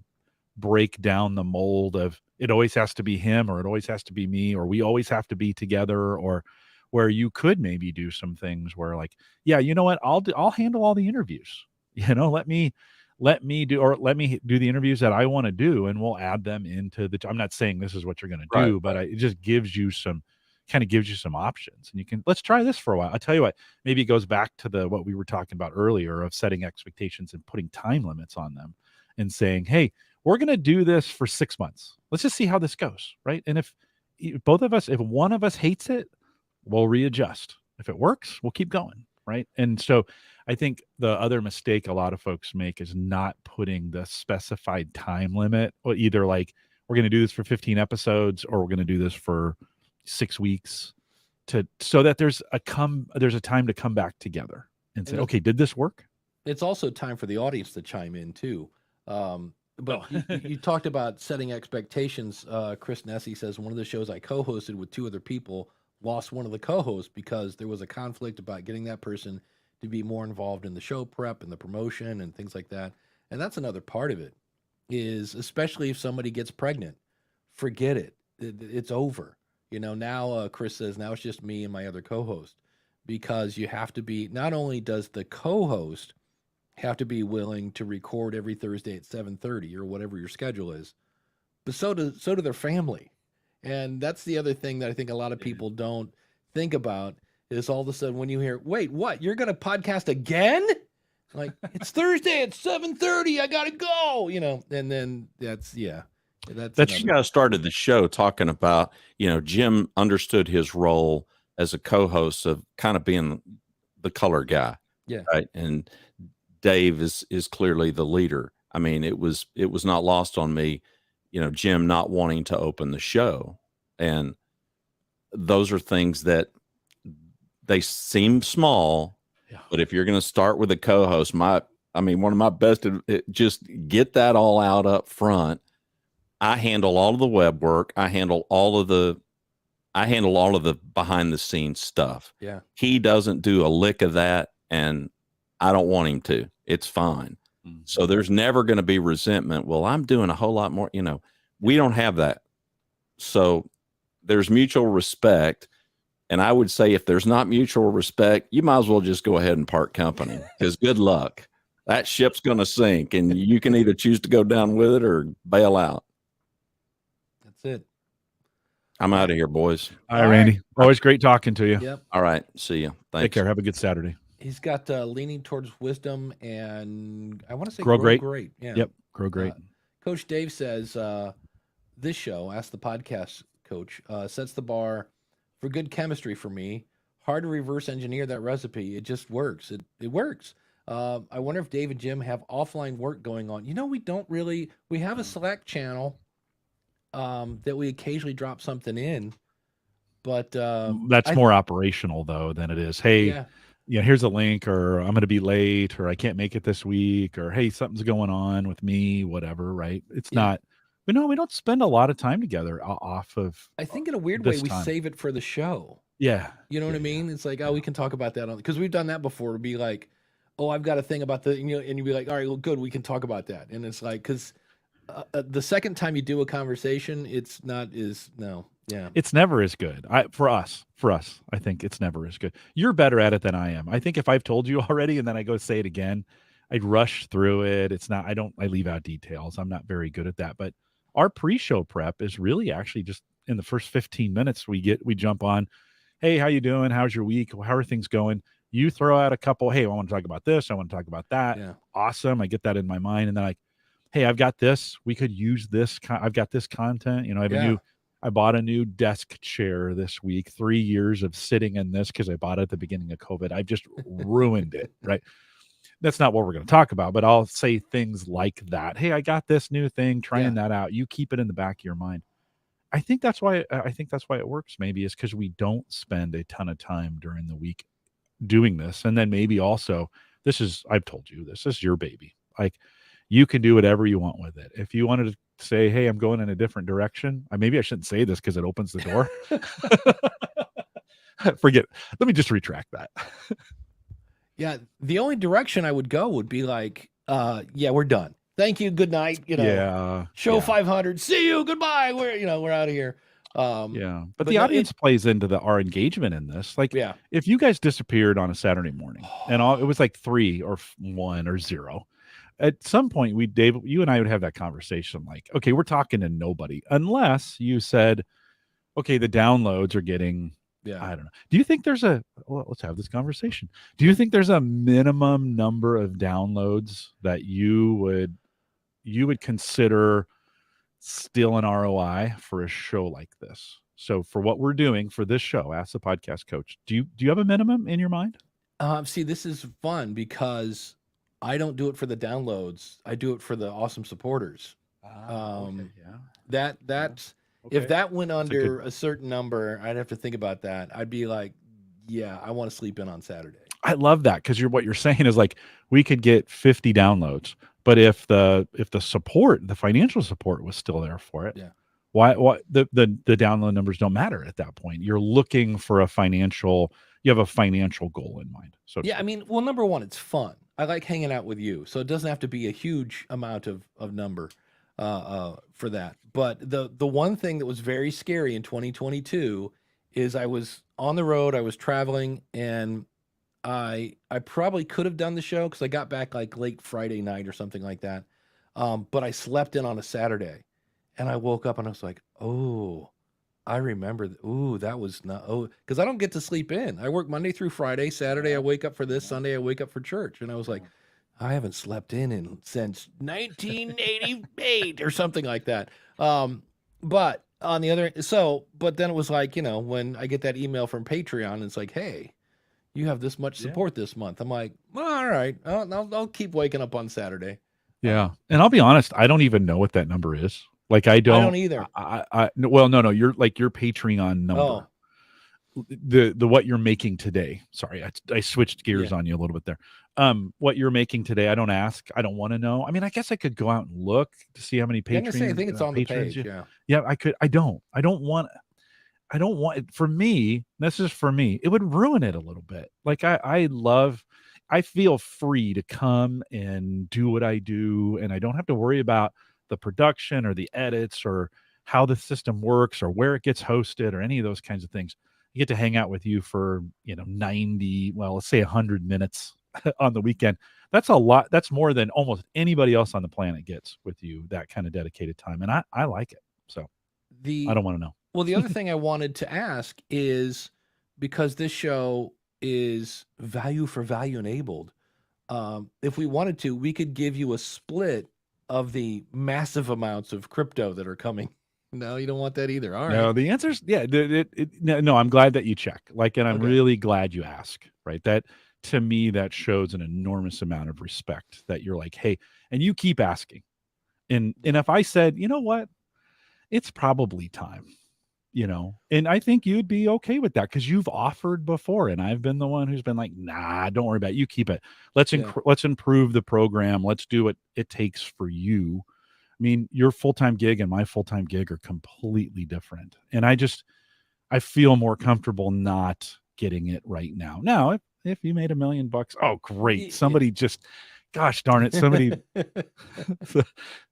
break down the mold of it always has to be him or it always has to be me or we always have to be together, or where you could maybe do some things where like, yeah, you know what, I'll handle all the interviews, you know, let me do the interviews that I want to do and we'll add them into I'm not saying this is what you're going to do, but it just gives you some options and you can, let's try this for a while. I'll tell you what, maybe it goes back to what we were talking about earlier of setting expectations and putting time limits on them and saying, hey, we're going to do this for 6 months. Let's just see how this goes. Right. And if one of us hates it, we'll readjust. If it works, we'll keep going. Right. And so I think the other mistake a lot of folks make is not putting the specified time limit, or either like, we're going to do this for 15 episodes or we're going to do this for 6 weeks so that there's a time to come back together and say, okay, did this work? It's also time for the audience to chime in too. But you talked about setting expectations. Chris Nessie says one of the shows I co-hosted with 2 other people lost one of the co-hosts because there was a conflict about getting that person to be more involved in the show prep and the promotion and things like that. And that's another part of it is, especially if somebody gets pregnant, forget it. It's over. You know, now Chris says, now it's just me and my other co-host, because you have to be, not only does the co-host have to be willing to record every Thursday at 7:30 or whatever your schedule is, but so do their family. And that's the other thing that I think a lot of people don't think about is all of a sudden when you hear, wait, what? You're going to podcast again? Like, it's Thursday at 7:30. I got to go, you know, and then that's you guys started the show talking about, you know, Jim understood his role as a co-host of kind of being the color guy. Yeah. Right. And Dave is clearly the leader. I mean, it was not lost on me, you know, Jim not wanting to open the show. And those are things that they seem small, but if you're going to start with a co-host, one of my best, just get that all out up front. I handle all of the web work. I handle all of the behind the scenes stuff. Yeah. He doesn't do a lick of that, and I don't want him to. It's fine. Mm-hmm. So there's never going to be resentment. Well, I'm doing a whole lot more, we don't have that. So there's mutual respect. And I would say if there's not mutual respect, you might as well just go ahead and part company, because good luck. That ship's going to sink, and you can either choose to go down with it or bail out. That's it. I'm out of here, boys. All right, Randy. Always great talking to you. Yep. All right. See you. Thanks. Take care. Have a good Saturday. He's got leaning towards wisdom, and I want to say grow great. Yeah. Yep. Grow great. Coach Dave says this show, Ask the Podcast Coach, sets the bar for good chemistry for me. Hard to reverse engineer that recipe. It just works. It works. I wonder if Dave and Jim have offline work going on. We don't really. We have a Slack channel that we occasionally drop something in, but that's more operational though than it is. Hey, here's a link, or I'm going to be late, or I can't make it this week, or hey, something's going on with me, whatever. Right? It's not. But no, we don't spend a lot of time together off of. I think in a weird way we save it for the show. Yeah, you know what I mean. It's like, we can talk about that because we've done that before. To be like, I've got a thing about the, and you'd be like, all right, well, good, we can talk about that. And it's like, because the second time you do a conversation, it's never as good. For us, I think it's never as good. You're better at it than I am. I think if I've told you already and then I go say it again, I'd rush through it. It's not. I leave out details. I'm not very good at that. But our pre-show prep is really actually just in the first 15 minutes we jump on. Hey, how you doing? How's your week? How are things going? You throw out a couple. Hey, I want to talk about this. I want to talk about that. Yeah. Awesome. I get that in my mind, and then hey, I've got this. We could use this. I've got this content. I bought a new desk chair this week. 3 years of sitting in this because I bought it at the beginning of COVID. I've just ruined it. Right. That's not what we're going to talk about, but I'll say things like that. Hey, I got this new thing, trying that out. You keep it in the back of your mind. I think that's why it works, maybe, is because we don't spend a ton of time during the week doing this. And then maybe also, I've told you this is your baby. Like, you can do whatever you want with it. If you wanted to say, hey, I'm going in a different direction, maybe I shouldn't say this because it opens the door. Forget. Let me just retract that. Yeah, the only direction I would go would be like, we're done. Thank you. Good night. Show 500. See you. Goodbye. We're out of here. But the audience plays into our engagement in this. Like, if you guys disappeared on a Saturday morning and it was like 3 or 1 or 0, at some point Dave, you and I would have that conversation. Like, okay, we're talking to nobody unless you said, okay, the downloads are getting. I don't know. Do you think there's let's have this conversation. Do you think there's a minimum number of downloads that you would consider still an ROI for a show like this? So for what we're doing for this show, Ask the Podcast Coach, do you have a minimum in your mind? See, this is fun because I don't do it for the downloads. I do it for the awesome supporters. That's. Okay. If that went under a certain number, I'd have to think about that. I'd be like, I want to sleep in on Saturday. I love that because what you're saying is like we could get 50 downloads, but if the support, the financial support was still there for it, why the download numbers don't matter at that point. You're looking for you have a financial goal in mind. So number one, it's fun. I like hanging out with you, so it doesn't have to be a huge amount of number. For that. But the one thing that was very scary in 2022 is I was on the road, I was traveling, and I probably could have done the show because I got back like late Friday night or something like that. But I slept in on a Saturday, and I woke up and I was like, I remember. That was not. Because I don't get to sleep in. I work Monday through Friday. Saturday I wake up for this. Sunday I wake up for church, and I was like, I haven't slept in since 1988 or something like that. But on the other, but then it was like, when I get that email from Patreon, it's like, hey, you have this much support this month. I'm like, well, all right, I'll keep waking up on Saturday. Yeah. And I'll be honest, I don't even know what that number is. Like, I don't either. Well, no, you're like your Patreon number. the what you're making today. Sorry, I switched gears on you a little bit there. What you're making today, I don't ask. I don't want to know. I mean, I guess I could go out and look to see how many I'm gonna say, I think it's on the patrons page. Yeah, I could. I don't want it. For me, this is for me, it would ruin it a little bit. Like I feel free to come and do what I do, and I don't have to worry about the production or the edits or how the system works or where it gets hosted or any of those kinds of things. You get to hang out with you for 90, well, let's say 100 minutes on the weekend. That's a lot. That's more than almost anybody else on the planet gets with you, that kind of dedicated time, and I like it. So I don't want to know. Well, the other thing I wanted to ask is, because this show is value for value enabled, if we wanted to, we could give you a split of the massive amounts of crypto that are coming. No, you don't want that either. All right. No, the answer's no. I'm glad that you check. And I'm really glad you ask. Right. That, to me, that shows an enormous amount of respect that you're like, hey, and you keep asking. And if I said, you know what, it's probably time, and I think you'd be okay with that because you've offered before, and I've been the one who's been like, nah, don't worry about it. You keep it. Let's improve the program. Let's do what it takes for you. I mean, your full-time gig and my full-time gig are completely different. And I feel more comfortable not getting it right now. Now, if you made $1 million, oh, great. Somebody gosh darn it. Somebody,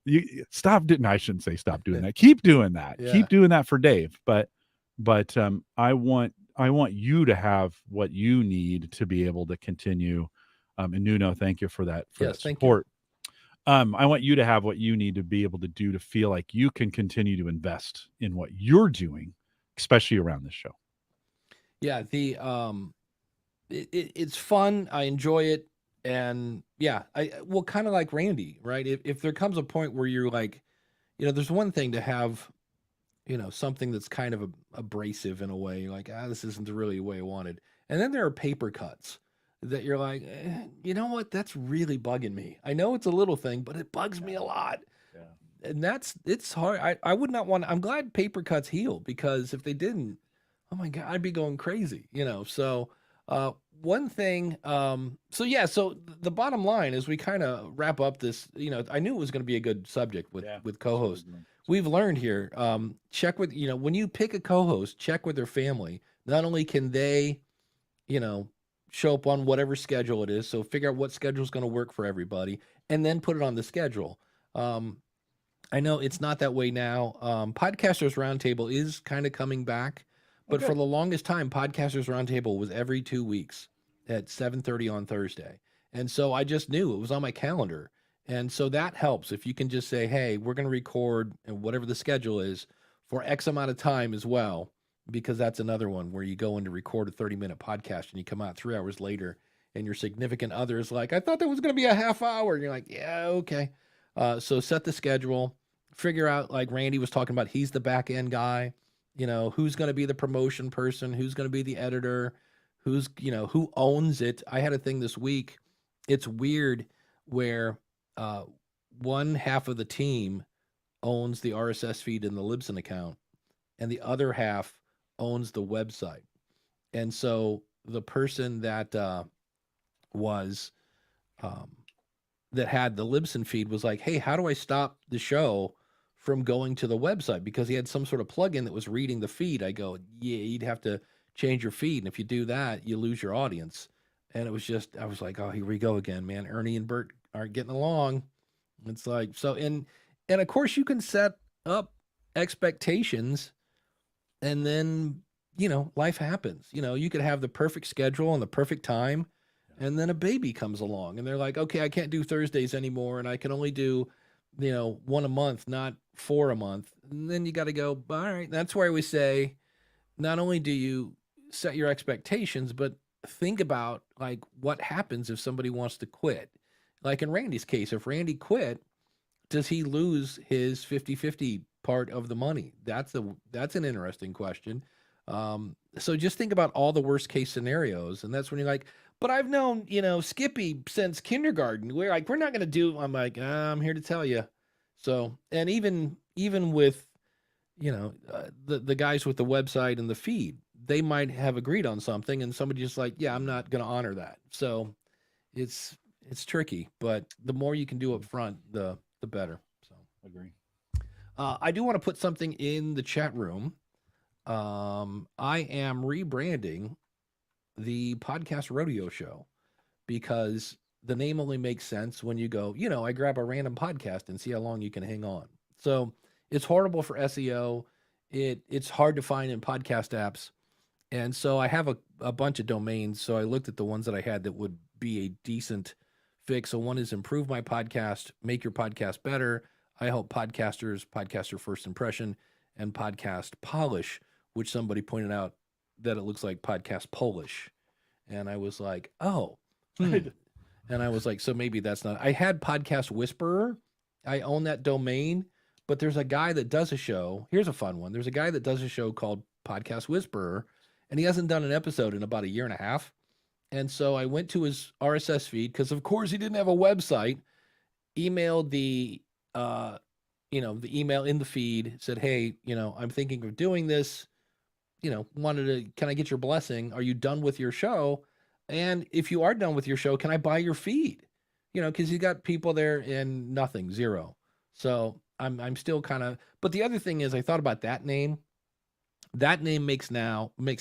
you stop doing, I shouldn't say stop doing that. Keep doing that. Yeah. Keep doing that for Dave. But I want you to have what you need to be able to continue. And Nuno, thank you for that, that support. I want you to have what you need to be able to do to feel like you can continue to invest in what you're doing, especially around this show. Yeah, it's fun. I enjoy it. And yeah, kind of like Randy, right? If there comes a point where you're like, there's one thing to have, something that's kind of abrasive in a way. You're like, this isn't really the way I wanted. And then there are paper cuts that you're like, you know what? That's really bugging me. I know it's a little thing, but it bugs me a lot. Yeah. And it's hard. I would not want, I'm glad paper cuts heal, because if they didn't, oh my God, I'd be going crazy, So one thing, so the bottom line is, we kind of wrap up this, I knew it was going to be a good subject with co-hosts. We've learned here, check with, when you pick a co-host, check with their family. Not only can they, show up on whatever schedule it is, so figure out what schedule is going to work for everybody, and then put it on the schedule. I know it's not that way now. Podcasters Roundtable is kind of coming back, but for the longest time, Podcasters Roundtable was every 2 weeks at 7:30 on Thursday. And so I just knew it was on my calendar. And so that helps if you can just say, hey, we're going to record, and whatever the schedule is, for X amount of time as well, because that's another one where you go in to record a 30-minute podcast and you come out 3 hours later and your significant other is like, I thought that was going to be a half hour. And you're like, yeah, okay. So set the schedule, figure out, like Randy was talking about, he's the back end guy, who's going to be the promotion person, who's going to be the editor, who's, who owns it. I had a thing this week. It's weird where one half of the team owns the RSS feed in the Libsyn account, and the other half owns the website. And so the person that that had the Libsyn feed was like, hey, how do I stop the show from going to the website? Because he had some sort of plugin that was reading the feed. I go, yeah, you'd have to change your feed. And if you do that, you lose your audience. And it was just, I was like, oh, here we go again, man. Ernie and Bert aren't getting along. It's like, so, and of course you can set up expectations, and then, life happens. You could have the perfect schedule and the perfect time, and then a baby comes along and they're like, okay, I can't do Thursdays anymore, and I can only do, 1 a month, not 4 a month. And then you got to go, all right. That's why we say, not only do you set your expectations, but think about, like, what happens if somebody wants to quit. Like in Randy's case, if Randy quit, does he lose his 50-50 part of the money? That's an interesting question. So just think about all the worst case scenarios. And that's when you're like, but I've known, Skippy since kindergarten. We're like, we're not going to do, I'm like, I'm here to tell you. So, and even with, the guys with the website and the feed, they might have agreed on something and somebody just like, yeah, I'm not going to honor that. So it's tricky, but the more you can do up front, the better. So Agree. I do want to put something in the chat room. I am rebranding the podcast Rodeo show because the name only makes sense when you go, I grab a random podcast and see how long you can hang on. So it's horrible for SEO. It's hard to find in podcast apps. And so I have a bunch of domains. So I looked at the ones that I had that would be a decent fix. So one is improve my podcast, make your podcast better. I help podcasters, podcaster first impression, and podcast polish, which somebody pointed out that it looks like podcast Polish. And I was like, oh. And I was like, so maybe that's not. I had Podcast Whisperer. I own that domain, but there's a guy that does a show. Here's a fun one. There's a guy that does a show called Podcast Whisperer, and he hasn't done an episode in about a year and a half. And so I went to his RSS feed because, of course, he didn't have a website. Emailed the email in the feed, said, hey, I'm thinking of doing this. Can I get your blessing? Are you done with your show? And if you are done with your show, can I buy your feed? Because you got people there and nothing, zero. So I'm still kind of, but the other thing is I thought about that name. That name makes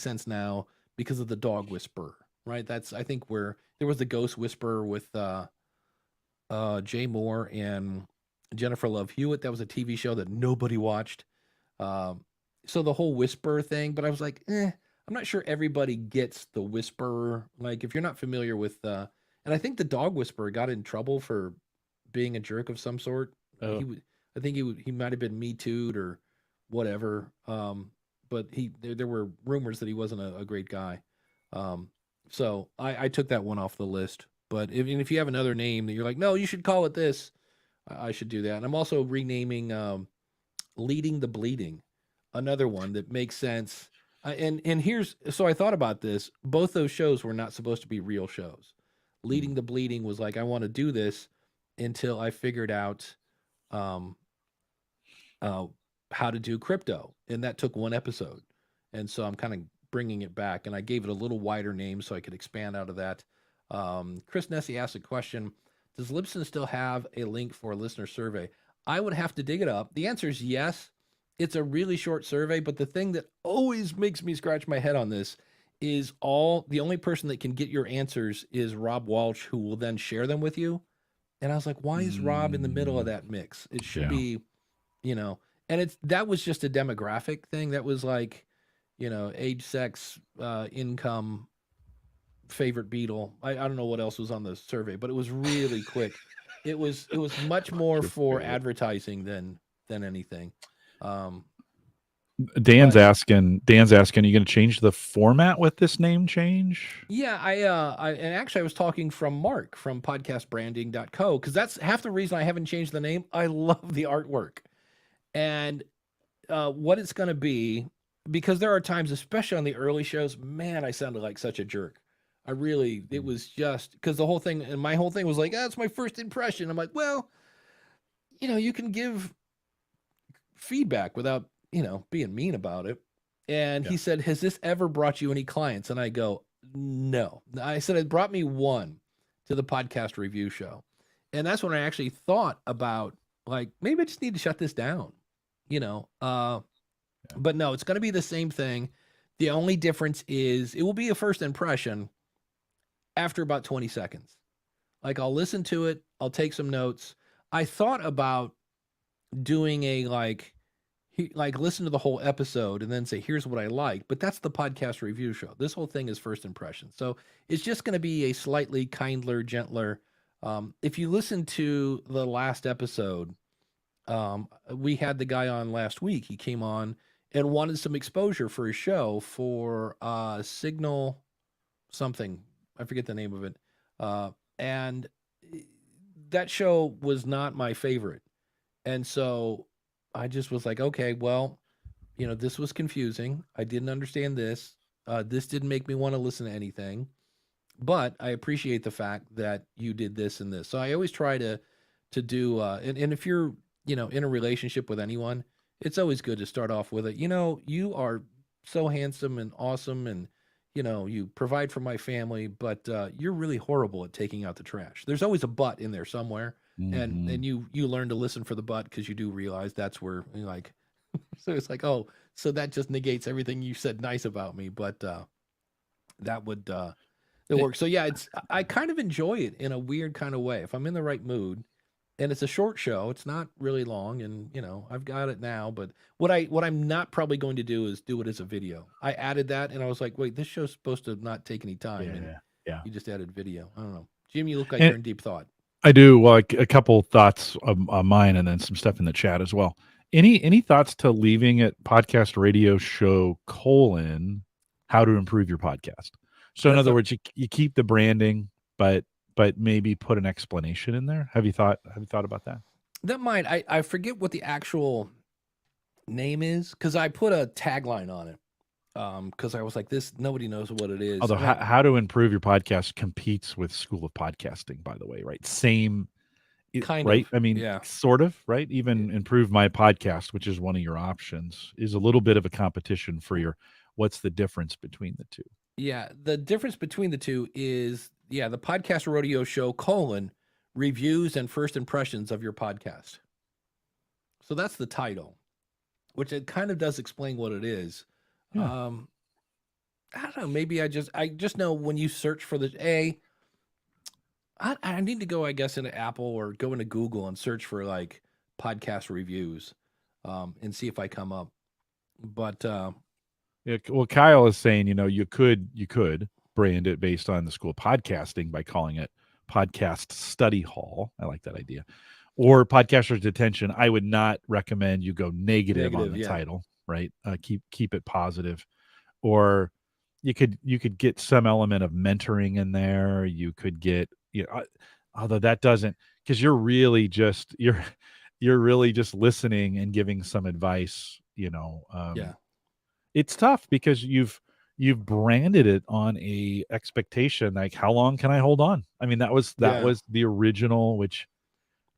sense now because of the dog whisperer, right? That's, I think, where there was the ghost whisperer with Jay Moore and Jennifer Love Hewitt. That was a TV show that nobody watched. So the whole whisper thing, but I was like, I'm not sure everybody gets the whisperer. Like if you're not familiar with, and I think the dog whisperer got in trouble for being a jerk of some sort. Oh. I think he might have been Me Too'd or whatever. But there were rumors that he wasn't a great guy. So I took that one off the list. But if you have another name that you're like, no, you should call it this, I should do that. And I'm also renaming Leading the Bleeding, another one that makes sense. So I thought about this. Both those shows were not supposed to be real shows. Leading the Bleeding was like, I want to do this until I figured out how to do crypto. And that took one episode. And so I'm kind of bringing it back. And I gave it a little wider name so I could expand out of that. Chris Nessie asked a question. Does Libsyn still have a link for a listener survey? I would have to dig it up. The answer is yes. It's a really short survey, but the thing that always makes me scratch my head on this is the only person that can get your answers is Rob Walsh, who will then share them with you. And I was like, why is Rob in the middle of that mix? It should be, and that was just a demographic thing. That was like, age, sex, income, favorite Beatle. I don't know what else was on the survey, but it was really quick. It was much more for advertising than anything. Dan's asking, are you going to change the format with this name change? Yeah, and actually I was talking from Mark from podcastbranding.co because that's half the reason I haven't changed the name. I love the artwork and what it's going to be, because there are times, especially on the early shows, man, I sounded like such a jerk. It was just because my whole thing was like, that's my first impression. I'm like, well, you can give feedback without, being mean about it. And he said, has this ever brought you any clients? And I go, no. I said, it brought me one to the podcast review show. And that's when I actually thought about like, maybe I just need to shut this down, but no, it's going to be the same thing. The only difference is it will be a first impression after about 20 seconds. Like I'll listen to it. I'll take some notes. I thought about doing listen to the whole episode and then say, here's what I liked, but that's the podcast review show. This whole thing is first impression. So it's just going to be a slightly kindler, gentler. If you listen to the last episode, we had the guy on last week. He came on and wanted some exposure for his show for Signal something. I forget the name of it. And that show was not my favorite. And so I just was like, okay, well, this was confusing. I didn't understand this. This didn't make me want to listen to anything, but I appreciate the fact that you did this and this. So I always try to do, and if you're, in a relationship with anyone, it's always good to start off with it. You are so handsome and awesome, and you provide for my family, but you're really horrible at taking out the trash. There's always a but in there somewhere, and you learn to listen for the but because you do realize that's where you're like, so it's like, oh, so that just negates everything you said nice about me, but that would it works. So yeah, I kind of enjoy it in a weird kind of way if I'm in the right mood. And it's a short show. It's not really long, and I've got it now. But what I'm not probably going to do is do it as a video. I added that, and I was like, wait, this show's supposed to not take any time, and you just added video. I don't know, Jim. You look like you're in deep thought. I do. Well, a couple thoughts of mine, and then some stuff in the chat as well. Any thoughts to leaving it podcast radio show : how to improve your podcast? So in other words, you keep the branding, but maybe put an explanation in there. Have you thought about that? That might. I forget what the actual name is because I put a tagline on it. Because I was like, nobody knows what it is. Although how to improve your podcast competes with School of Podcasting, by the way, right? Same kind right? Of. I mean, sort of, right? Even improve my podcast, which is one of your options, is a little bit of a competition for what's the difference between the two? Yeah, the difference between the two is the podcast rodeo show : reviews and first impressions of your podcast. So that's the title, which it kind of does explain what it is. Yeah. I don't know. Maybe I just know when you search for I need to go, I guess, into Apple or go into Google and search for like podcast reviews, and see if I come up. But well, Kyle is saying, you could brand it based on the School of Podcasting by calling it Podcast Study Hall. I like that idea. Or Podcaster's Attention. I would not recommend you go negative on the title, right? Keep it positive. Or you could get some element of mentoring in there. You could get, although that doesn't, because you're really just listening and giving some advice. It's tough because you've branded it on a expectation, like how long can I hold on? I mean, that was the original, which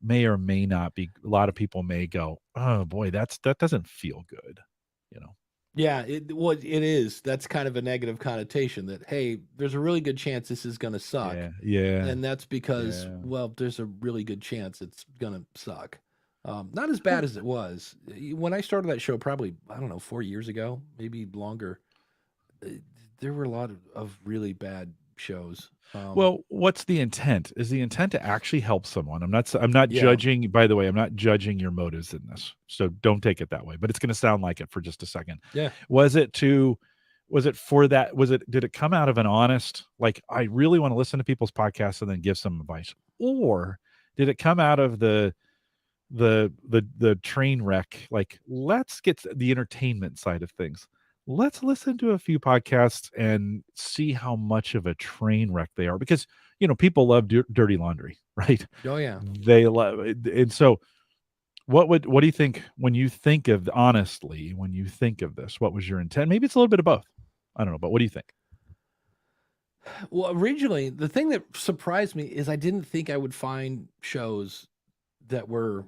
may or may not be. A lot of people may go, oh boy, that doesn't feel good, Yeah, it is. That's kind of a negative connotation that, hey, there's a really good chance this is going to suck. Yeah. And that's because, well, there's a really good chance it's going to suck. Not as bad as it was. When I started that show, probably, I don't know, 4 years ago, maybe longer, there were a lot of really bad shows. Well, what's the intent? Is the intent to actually help someone? I'm not judging, by the way, I'm not judging your motives in this. So don't take it that way, but it's going to sound like it for just a second. Yeah. Did it come out of an honest, like, I really want to listen to people's podcasts and then give some advice? Or did it come out of the train wreck? Like, let's get the entertainment side of things. Let's listen to a few podcasts and see how much of a train wreck they are, because people love dirty laundry, right? Oh yeah, they love it. And so what do you think when you think of, honestly, when you think of this, what was your intent? Maybe it's a little bit of both, I don't know, but what do you think? Well, originally the thing that surprised me is I didn't think I would find shows that were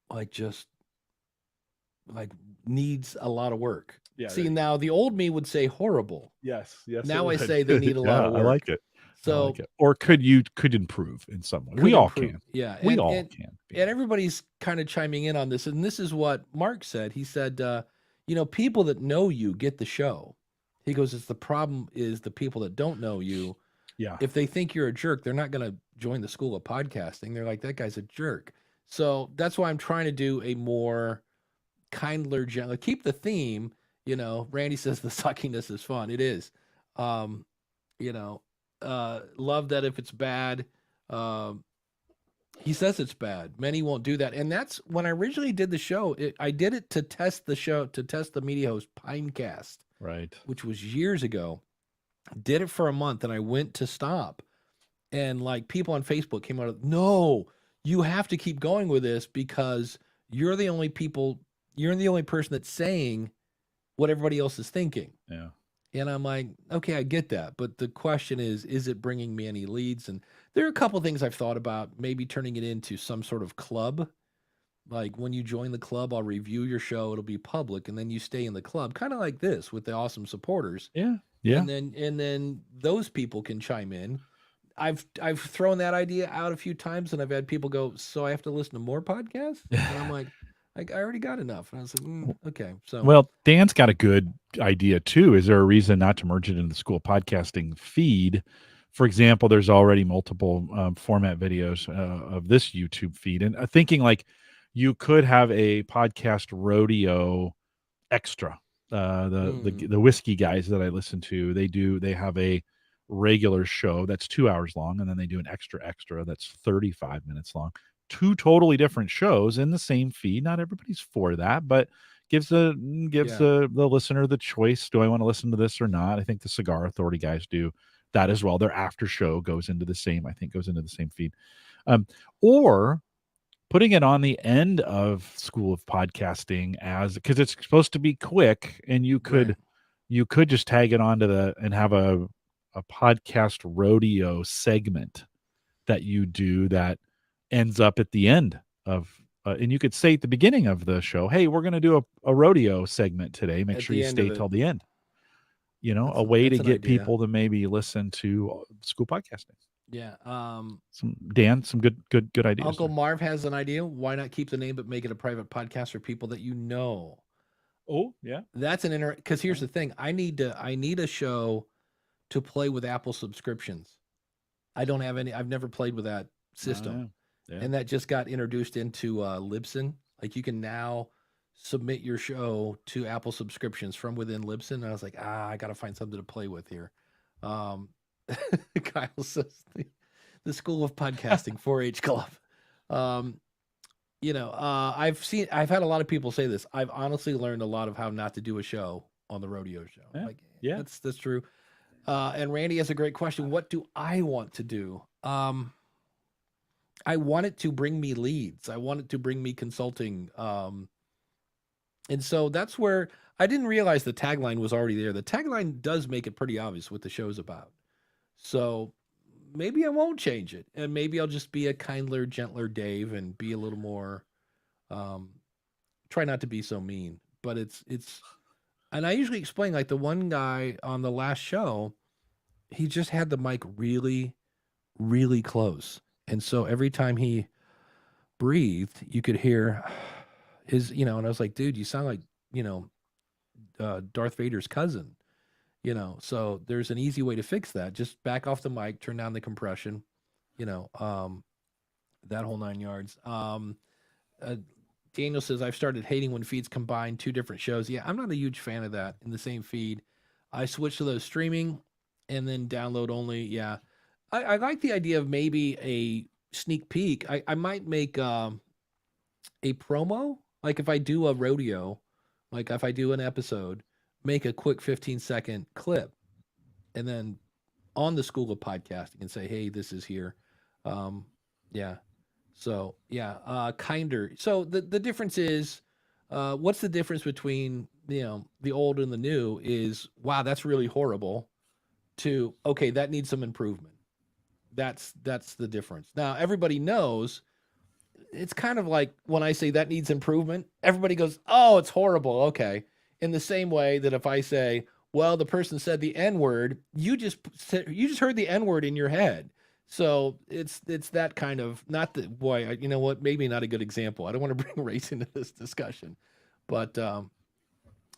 like just like needs a lot of work. Yeah. See, now the old me would say horrible. Yes. Now I say they need a lot of work. I like it. So, or could improve in some way. We all can. Yeah, we all can. And everybody's kind of chiming in on this, and this is what Mark said. He said, people that know you get the show. He goes, the problem is the people that don't know you. Yeah. If they think you're a jerk, they're not going to join the School of Podcasting. They're like, that guy's a jerk. So that's why I'm trying to do a more kindler, gentle, keep the theme. Randy says the suckiness is fun. It is. Love that if it's bad. He says it's bad. Many won't do that. And that's when I originally did the show. I did it to test the show, to test the media host Pinecast. Right. Which was years ago. Did it for a month and I went to stop. And like people on Facebook came out of, no, you have to keep going with this because you're the only person that's saying what everybody else is thinking. Yeah. And I'm like, okay, I get that. But the question is it bringing me any leads? And there are a couple things I've thought about, maybe turning it into some sort of club Like when you join the club, I'll review your show. It'll be public, and then you stay in the club, kind of like this with the awesome supporters. Yeah. And then those people can chime in. I've thrown that idea out a few times, and I've had people go, "So I have to listen to more podcasts?" And I'm like, I already got enough. And I was like, okay. So well, Dan's got a good idea too. Is there a reason not to merge it into the school podcasting feed? For example, there's already multiple format videos of this YouTube feed, and thinking like you could have a podcast rodeo extra. The whiskey guys that I listen to, they have a regular show that's 2 hours long, and then they do an extra that's 35 minutes long. Two totally different shows in the same feed. Not everybody's for that, but gives the listener the choice. Do I want to listen to this or not? I think the Cigar Authority guys do that as well. Their after show goes into the same feed. Or putting it on the end of School of Podcasting because it's supposed to be quick, and you could just tag it onto and have a podcast rodeo segment that you do that ends up at the end of and you could say at the beginning of the show, hey, we're going to do a rodeo segment today. Make sure you stay till the end. A way to get people to maybe listen to school podcasting. Yeah. Some good ideas. Uncle Marv has an idea. Why not keep the name but make it a private podcast for people that you know? Oh, yeah. That's because here's the thing. I need a show to play with Apple subscriptions. I don't have any. I've never played with that system. Yeah. And that just got introduced into Libsyn. Like you can now submit your show to Apple subscriptions from within Libsyn. And I was like, I got to find something to play with here. Kyle says the School of Podcasting 4-H Club. I've had a lot of people say this. I've honestly learned a lot of how not to do a show on the rodeo show. Yeah. That's true. And Randy has a great question. What do I want to do? I want it to bring me leads. I want it to bring me consulting. And so that's where I didn't realize the tagline was already there. The tagline does make it pretty obvious what the show's about. So maybe I won't change it. And maybe I'll just be a kindler, gentler Dave and be a little more, try not to be so mean. But it's, and I usually explain, like the one guy on the last show, he just had the mic really, really close. And so every time he breathed, you could hear his, and I was like, dude, you sound like, Darth Vader's cousin, so there's an easy way to fix that. Just back off the mic, turn down the compression, that whole 9 yards. Daniel says, I've started hating when feeds combine two different shows. Yeah, I'm not a huge fan of that in the same feed. I switched to those streaming and then download only. Yeah. I like the idea of maybe a sneak peek. I might make a promo. Like if I do a rodeo, like if I do an episode, make a quick 15-second clip and then on the School of Podcasting and say, hey, this is here. Yeah. So yeah, kinder. So the difference is, what's the difference between, the old and the new is, wow, that's really horrible, to, okay, that needs some improvement. That's the difference. Now, everybody knows it's kind of like when I say that needs improvement, everybody goes, oh, it's horrible. Okay. In the same way that if I say, well, the person said the N-word, you just heard the N-word in your head. So it's that kind of, not that, boy, you know what, maybe not a good example. I don't want to bring race into this discussion, but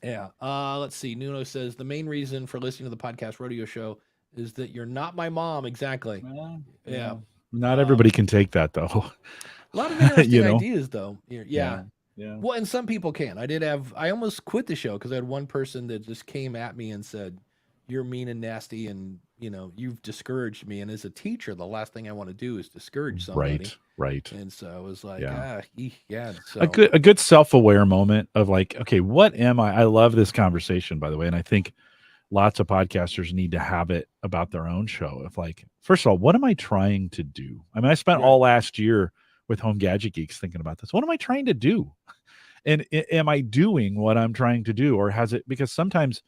yeah. Let's see. Nuno says the main reason for listening to the podcast rodeo show is that you're not my mom. Exactly. Yeah. Not everybody can take that though. A lot of interesting ideas though. Yeah. Well, and some people can. I almost quit the show because I had one person that just came at me and said, you're mean and nasty and, you've discouraged me. And as a teacher, the last thing I want to do is discourage somebody. Right. And so I was like, So. A good self-aware moment of like, okay, what am I? I love this conversation, by the way. And I think lots of podcasters need to have it about their own show. Of like, first of all, what am I trying to do? I mean, I spent all last year with Home Gadget Geeks thinking about this. What am I trying to do? And am I doing what I'm trying to do? Or has it, because sometimes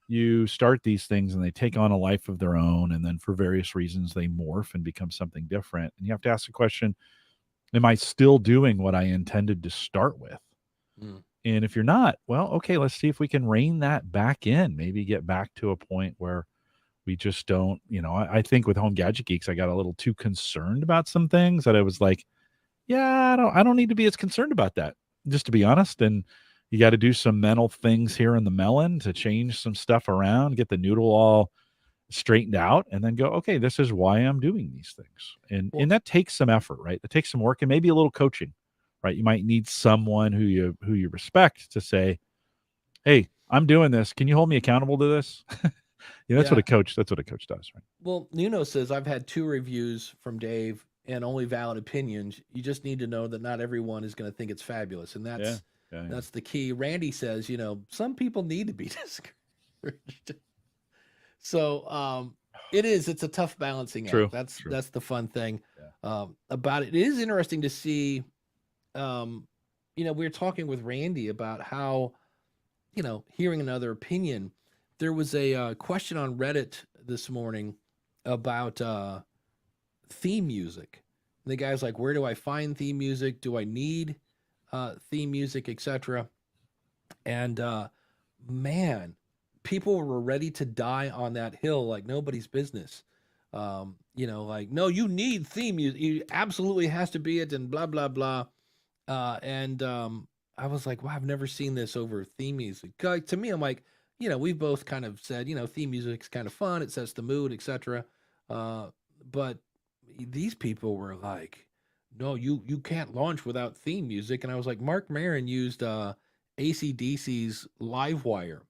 you start these things and they take on a life of their own. And then for various reasons, they morph and become something different. And you have to ask the question, Am I still doing what I intended to start with? And if you're not, well, okay, let's see if we can rein that back in. Maybe get back to a point where we just don't, I think with Home Gadget Geeks, I got a little too concerned about some things that I was like, yeah, I don't need to be as concerned about that, just to be honest. And you got to do some mental things here in the melon to change some stuff around, get the noodle all straightened out, and then go, okay, this is why I'm doing these things. And that takes some effort, right? That takes some work and maybe a little coaching, right? You might need someone who you respect to say, hey, I'm doing this. Can you hold me accountable to this? That's what a coach does, right? Well, Nuno says, I've had 2 reviews from Dave and only valid opinions. You just need to know that not everyone is going to think it's fabulous. And that's the key. Randy says, some people need to be discouraged. So it's a tough balancing act. That's the fun thing about it. It is interesting to see, we were talking with Randy about how, hearing another opinion. There was a question on Reddit this morning about theme music. And the guy's like, where do I find theme music? Do I need theme music, etc.? And man, people were ready to die on that hill like nobody's business. Like, no, you need theme music. You absolutely has to be it, and blah, blah, blah. And I was like, wow, I've never seen this over theme music. To me, I'm like, we've both kind of said, theme music's kind of fun. It sets the mood, etc. But these people were like, no, you can't launch without theme music. And I was like, Mark Maron used AC/DC's Livewire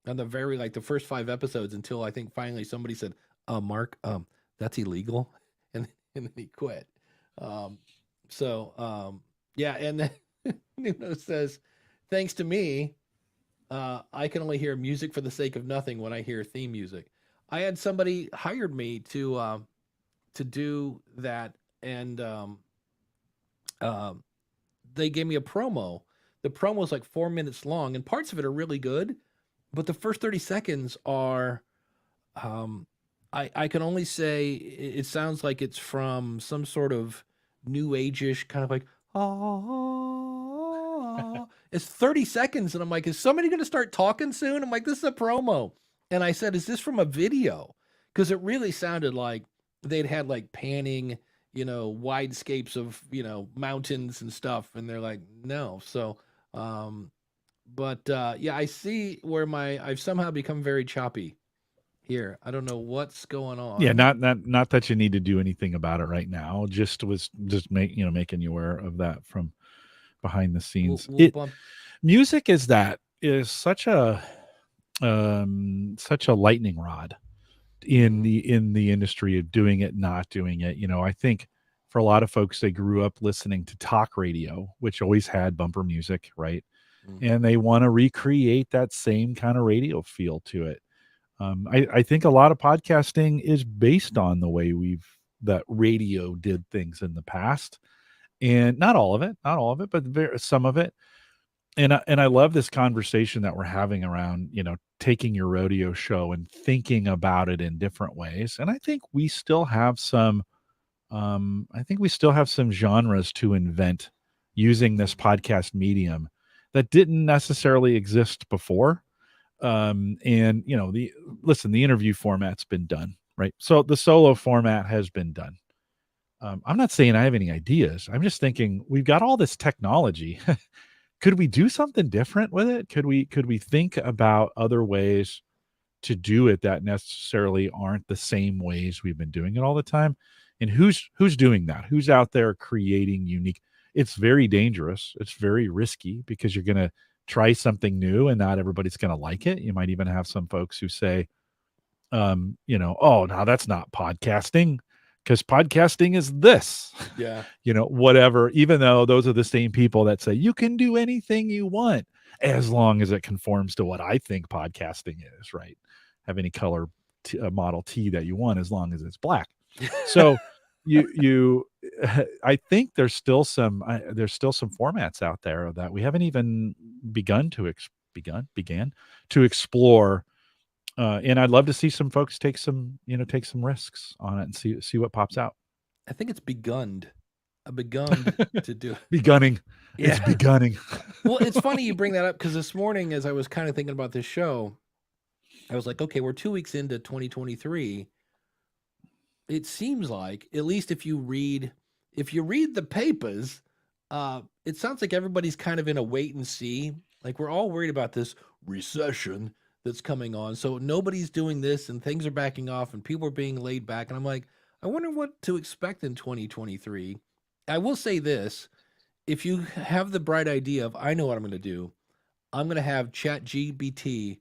on the first 5 episodes until I think finally somebody said, Mark, that's illegal. And then he quit. Yeah. And then Nuno says, thanks to me, I can only hear music for the sake of nothing when I hear theme music. I had somebody hired me to do that, and they gave me a promo. The promo is like 4 minutes long, and parts of it are really good, but the first 30 seconds are, I can only say it sounds like it's from some sort of new age-ish kind of like, it's 30 seconds. And I'm like, is somebody going to start talking soon? I'm like, this is a promo. And I said, is this from a video? Because it really sounded like they'd had like panning, widescapes of, mountains and stuff. And they're like, no. So, I see where I've somehow become very choppy here. I don't know what's going on. Yeah, not that you need to do anything about it right now. Making you aware of that from behind the scenes. Music is such a lightning rod in the industry of doing it, not doing it. I think for a lot of folks, they grew up listening to talk radio, which always had bumper music, right? And they want to recreate that same kind of radio feel to it. I think a lot of podcasting is based on the way that radio did things in the past, and not all of it, but some of it. And I love this conversation that we're having around, taking your rodeo show and thinking about it in different ways. And I think we still have some genres to invent using this podcast medium that didn't necessarily exist before. The interview format's been done, right? So the solo format has been done. I'm not saying I have any ideas. I'm just thinking we've got all this technology. Could we do something different with it? Could we think about other ways to do it that necessarily aren't the same ways we've been doing it all the time? And who's doing that? Who's out there creating unique? It's very dangerous. It's very risky because you're going to try something new and not everybody's going to like it. You might even have some folks who say, oh, now that's not podcasting because podcasting is this. Yeah. Whatever, even though those are the same people that say you can do anything you want as long as it conforms to what I think podcasting is, right? Have any color Model T that you want as long as it's black. So I think there's still some formats out there that we haven't even began to explore. And I'd love to see some folks take some risks on it and see what pops out. I think it's begun. begun to do. Begunning. Yeah. It's begunning. Well, it's funny you bring that up because this morning, as I was kind of thinking about this show, I was like, okay, we're 2 weeks into 2023. It seems like, at least if you read the papers, it sounds like everybody's kind of in a wait and see. Like we're all worried about this recession that's coming on. So nobody's doing this and things are backing off and people are being laid back. And I'm like, I wonder what to expect in 2023. I will say this. If you have the bright idea of, I know what I'm going to do, I'm going to have ChatGPT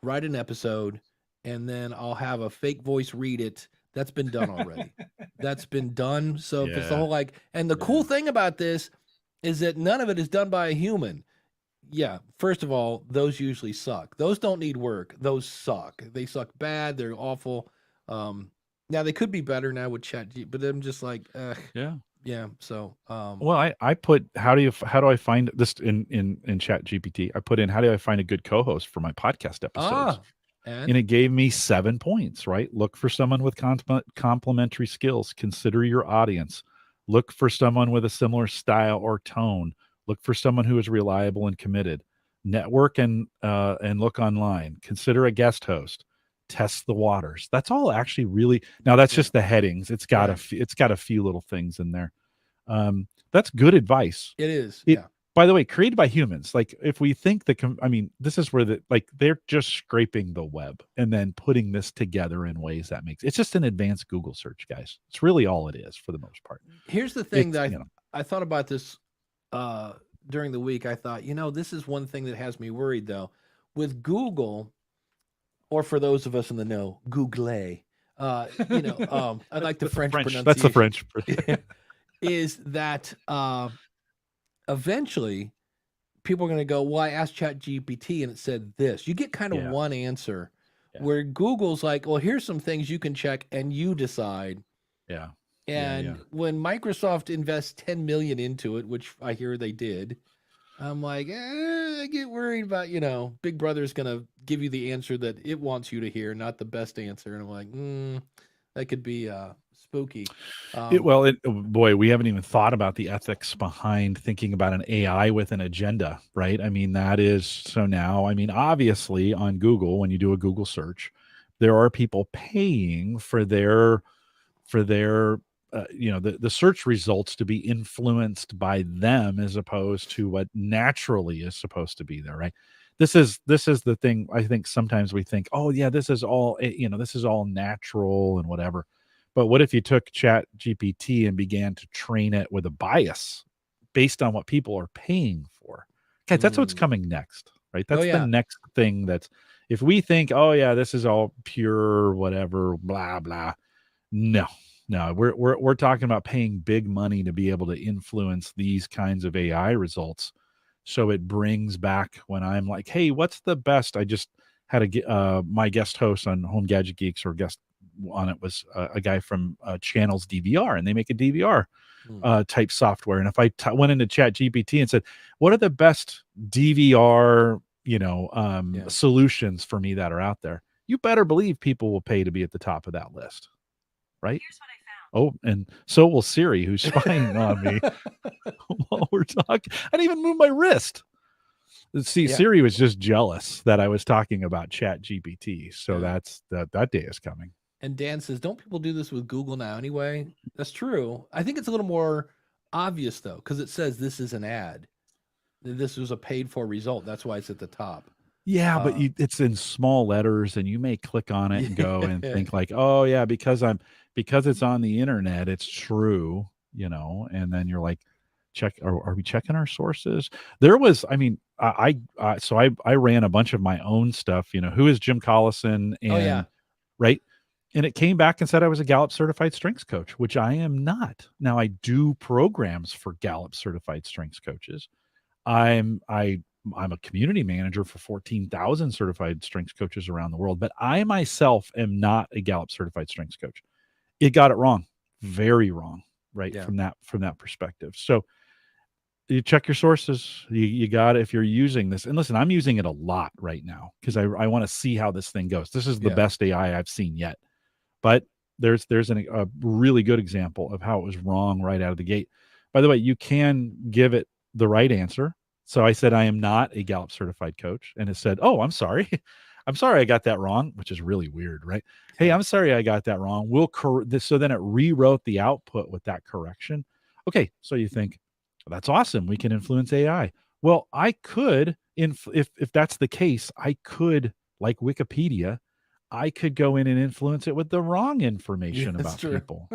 write an episode and then I'll have a fake voice read it. That's been done already. That's been done. So if it's the whole like, and the cool thing about this is that none of it is done by a human. Yeah. First of all, those usually suck. Those don't need work. Those suck. They suck bad. They're awful. Now they could be better now with ChatGPT, but I'm just like, yeah. So, well, I put how do I find this in Chat GPT? I put in how do I find a good co-host for my podcast episodes, and it gave me 7 points. Right, look for someone with complementary skills. Consider your audience. Look for someone with a similar style or tone. Look for someone who is reliable and committed. Network and look online. Consider a guest host. Test the waters. That's all actually really. Now that's just the headings. It's got a few little things in there. That's good advice. It is. By the way, created by humans. Like if we think this is where they're just scraping the web and then putting this together in ways that makes it's just an advanced Google search, guys. It's really all it is for the most part. Here's the thing that I thought about this during the week. I thought, this is one thing that has me worried though. With Google, or for those of us in the know, Google, I like the French pronunciation. That's the French. Is that eventually people are going to go, well, I asked ChatGPT and it said this. You get kind of one answer where Google's like, well, here's some things you can check and you decide. Yeah. And when Microsoft invests 10 million into it, which I hear they did, I'm like, I get worried about, Big Brother's going to give you the answer that it wants you to hear, not the best answer. And I'm like, that could be spooky. Boy, we haven't even thought about the ethics behind thinking about an AI with an agenda, right? I mean, that is so now. I mean, obviously on Google, when you do a Google search, there are people paying for their the search results to be influenced by them as opposed to what naturally is supposed to be there, right? This is the thing. I think sometimes we think, oh yeah, this is all natural and whatever. But what if you took Chat GPT and began to train it with a bias based on what people are paying for? Guys, that's what's coming next, right? That's the next thing. That's if we think, oh yeah, this is all pure, whatever, blah blah. No, we're talking about paying big money to be able to influence these kinds of AI results. So it brings back when I'm like, hey, what's the best? I just had my guest host on Home Gadget Geeks, or guest on it was a guy from Channels DVR, and they make a DVR type software. And if I went into Chat GPT and said, what are the best DVR solutions for me that are out there, you better believe people will pay to be at the top of that list, right? Here's what I found. Oh, and so will Siri, who's spying on me while we're talking. I didn't even move my wrist. See, Siri was just jealous that I was talking about Chat GPT. So that's that day is coming. And Dan says, don't people do this with Google now anyway? That's true. I think it's a little more obvious, though, because it says this is an ad. This was a paid for result. That's why it's at the top. Yeah, but it's in small letters, and you may click on it and go and think like, oh, yeah, because it's on the internet, it's true, and then you're like, are we checking our sources? There was, I mean, I ran a bunch of my own stuff, who is Jim Collison, and right. And it came back and said I was a Gallup certified strengths coach, which I am not. Now I do programs for Gallup certified strengths coaches. I'm a community manager for 14,000 certified strengths coaches around the world, but I myself am not a Gallup certified strengths coach. It got it wrong, very wrong, right? From that perspective. So you check your sources. You got it if you're using this. And listen, I'm using it a lot right now because I want to see how this thing goes. This is the best AI I've seen yet. But there's a really good example of how it was wrong right out of the gate. By the way, you can give it the right answer. So I said, I am not a Gallup certified coach. And it said, oh, I'm sorry. I'm sorry I got that wrong, which is really weird, right? Hey, I'm sorry I got that wrong. We'll correct this. So then it rewrote the output with that correction. Okay. So you think, that's awesome. We can influence AI. Well, I could, if that's the case, I could, like Wikipedia, I could go in and influence it with the wrong information about people.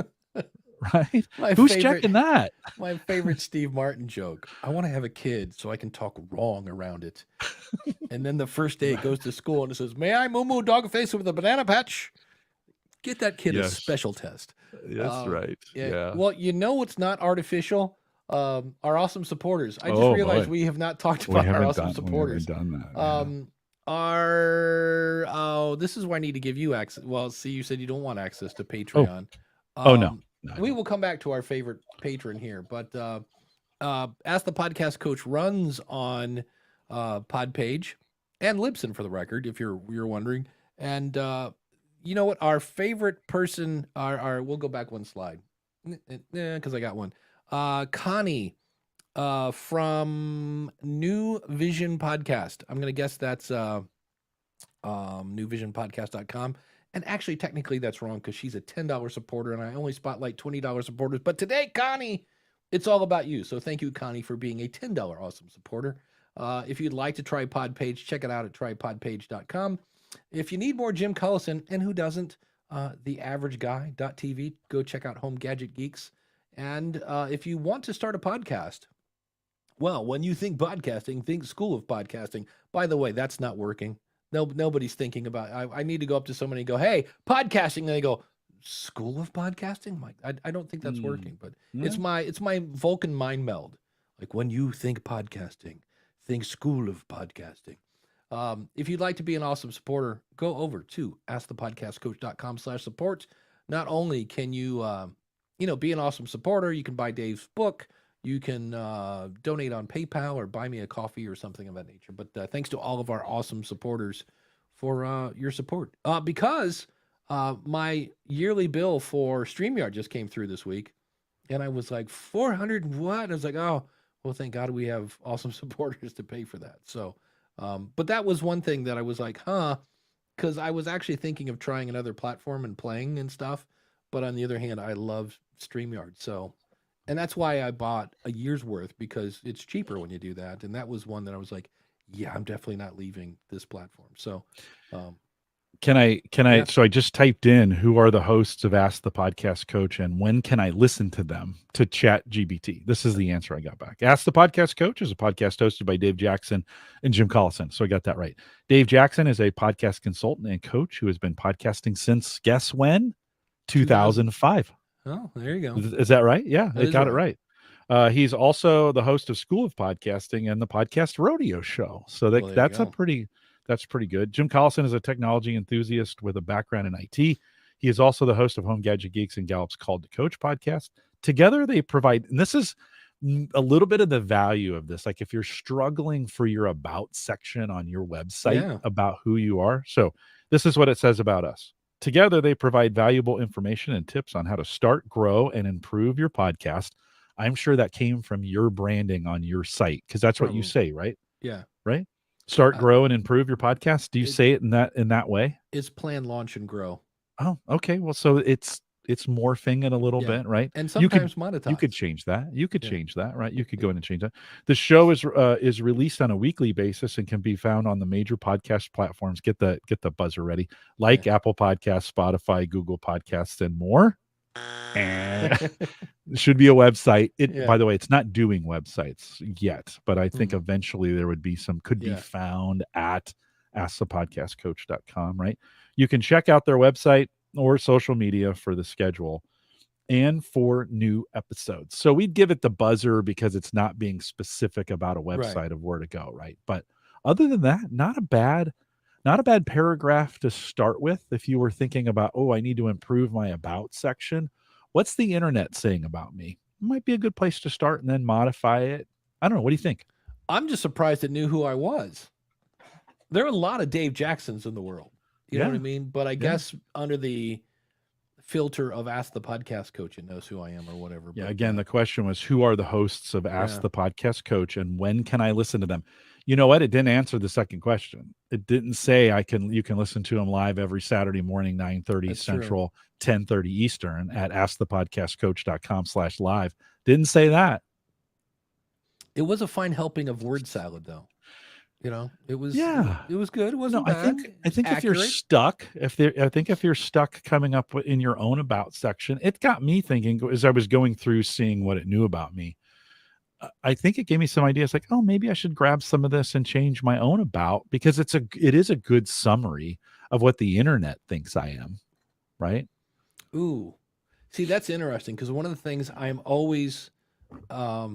Right? Who's checking that? My favorite Steve Martin joke. I want to have a kid so I can talk wrong around it. And then the first day it goes to school and it says, may I moo dog face with a banana patch? Get that kid a special test. That's right. Yeah. Well, you know what's not artificial? Our awesome supporters. I just realized we have not talked about our awesome supporters. We haven't done that. This is where I need to give you access. Well, see, you said you don't want access to Patreon. No. We will come back to our favorite patron here, but Ask the Podcast Coach runs on Podpage and Libsyn, for the record, if you're wondering. And you know what? Our favorite person, we'll go back one slide because I got one. Connie from New Vision Podcast. I'm going to guess that's newvisionpodcast.com. And actually, technically, that's wrong because she's a $10 supporter, and I only spotlight $20 supporters. But today, Connie, it's all about you. So thank you, Connie, for being a $10 awesome supporter. If you'd like to try Podpage, check it out at trypodpage.com. If you need more Jim Collison, and who doesn't, theaverageguy.tv, go check out Home Gadget Geeks. And if you want to start a podcast, well, when you think podcasting, think School of Podcasting. By the way, that's not working. Nobody's thinking about I need to go up to somebody and go, hey, podcasting. And they go, School of Podcasting? I don't think that's working, but it's my Vulcan mind meld. Like, when you think podcasting, think School of Podcasting. If you'd like to be an awesome supporter, go over to askthepodcastcoach.com/support. Not only can you, be an awesome supporter, you can buy Dave's book. You can donate on PayPal or buy me a coffee or something of that nature. But thanks to all of our awesome supporters for your support. Because my yearly bill for StreamYard just came through this week. And I was like, 400 what? I was like, oh, well, thank God we have awesome supporters to pay for that. So, but that was one thing that I was like, because I was actually thinking of trying another platform and playing and stuff. But on the other hand, I love StreamYard. So, and that's why I bought a year's worth, because it's cheaper when you do that. And that was one that I was like, yeah, I'm definitely not leaving this platform. So, can I, so I just typed in, who are the hosts of Ask the Podcast Coach and when can I listen to them to chat GBT? This is the answer I got back. Ask the Podcast Coach is a podcast hosted by Dave Jackson and Jim Collison. So I got that right. Dave Jackson is a podcast consultant and coach who has been podcasting since, guess when? 2005. Oh, there you go. Is that right? Yeah, they got it right. He's also the host of School of Podcasting and the podcast Rodeo show. So that's pretty good. Jim Collison is a technology enthusiast with a background in IT. He is also the host of Home Gadget Geeks and Gallup's Called to Coach podcast. Together they provide, and this is a little bit of the value of this. Like, if you're struggling for your about section on your website about who you are. So this is what it says about us. Together, they provide valuable information and tips on how to start, grow, and improve your podcast. I'm sure that came from your branding on your site, because that's what you say, right? Yeah. Right? Start, grow, and improve your podcast. Do you say it in that way? It's plan, launch, and grow. Oh, okay. Well, so it's morphing it a little bit, right? And sometimes monetize. You could change that. You could change that, right? You could go in and change that. The show is released on a weekly basis and can be found on the major podcast platforms. Get the buzzer ready, like Apple Podcasts, Spotify, Google Podcasts, and more. It should be a website. By the way, it's not doing websites yet, but I think eventually there would be some, could be found at askthepodcastcoach.com, right? You can check out their website or social media for the schedule and for new episodes. So we'd give it the buzzer because it's not being specific about a website of where to go, right? But other than that, not a bad paragraph to start with. If you were thinking about, I need to improve my about section, what's the internet saying about me? Might be a good place to start and then modify it. I don't know. What do you think? I'm just surprised it knew who I was. There are a lot of Dave Jacksons in the world. You know what I mean? But I guess under the filter of Ask the Podcast Coach. It knows who I am or whatever. Yeah. But, Again, the question was, who are the hosts of Ask the Podcast Coach, and when can I listen to them? You know what? It didn't answer the second question. It didn't say you can listen to them live every Saturday morning, 9:30 Central, 10:30 Eastern at askthepodcastcoach.com/live. Didn't say that. It was a fine helping of word salad, though. You know, it was Yeah. it was good. It wasn't bad. I think if you're stuck, if you're stuck coming up in your own about section, it got me thinking as I was going through seeing what it knew about me. I think it gave me some ideas like, oh, maybe I should grab some of this and change my own about, because it is a good summary of what the internet thinks I am, right? Ooh, see, that's interesting, because one of the things I'm always, I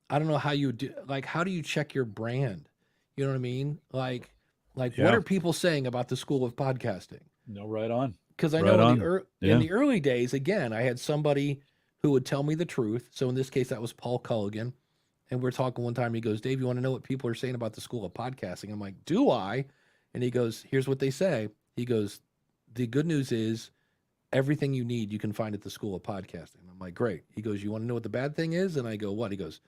don't know how you do, like, how do you check your brand? You know what I mean? Like what are people saying about the School of Podcasting? No, right on. Because I know in the early days, again, I had somebody who would tell me the truth. So in this case, that was Paul Culligan. And we're talking one time, he goes, Dave, you want to know what people are saying about the School of Podcasting? I'm like, do I? And he goes, here's what they say. He goes, the good news is everything you need, you can find at the School of Podcasting. I'm like, great. He goes, you want to know what the bad thing is? And I go, what? He goes,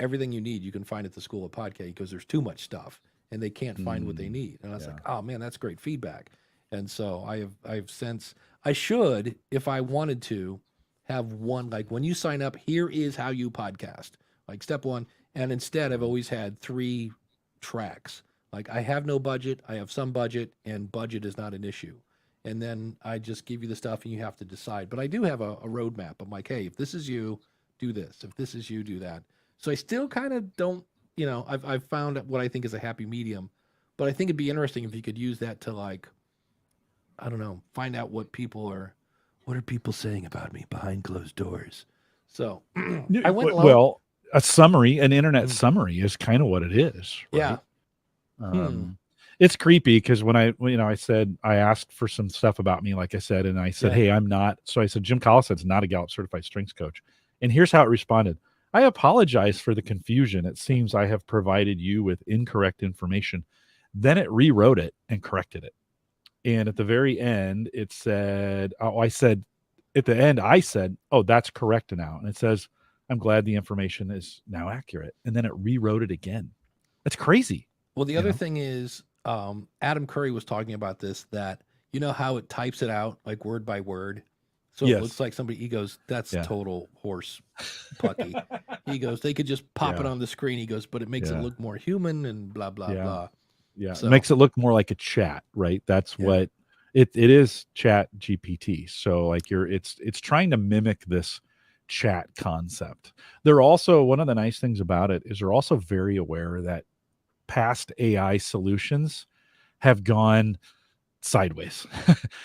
everything you need, you can find at the School of Podcasting. He goes, there's too much stuff and they can't find what they need. And I was like, oh man, that's great feedback. And so I've since, I should, if I wanted to, have one, like when you sign up, here is how you podcast. Like step one, and instead I've always had 3 tracks. Like I have no budget, I have some budget, and budget is not an issue. And then I just give you the stuff and you have to decide. But I do have a roadmap. I'm like, hey, if this is you, do this. If this is you, do that. So I still kind of don't, you know, I've found what I think is a happy medium. But I think it'd be interesting if you could use that to, like, I don't know, find out what are people saying about me behind closed doors. So I went low. Well, a summary, an internet summary is kind of what it is. Right? Yeah. It's creepy because when I said, I asked for some stuff about me, like I said, and I said, hey, I'm not. So I said, Jim Collison's not a Gallup certified strengths coach. And here's how it responded. I apologize for the confusion. It seems I have provided you with incorrect information. Then it rewrote it and corrected it. And at the very end, it said, at the end, I said, oh, that's correct now. And it says, I'm glad the information is now accurate. And then it rewrote it again. That's crazy. Well, the other thing is, Adam Curry was talking about this, that you know how it types it out like word by word. So it looks like somebody, he goes, that's total horse pucky. He goes, they could just pop it on the screen. He goes, but it makes it look more human and blah, blah, blah. Yeah. So, it makes it look more like a chat, right? That's what it is, chat GPT. So like it's trying to mimic this chat concept. They're also, one of the nice things about it is they're also very aware that past AI solutions have gone sideways.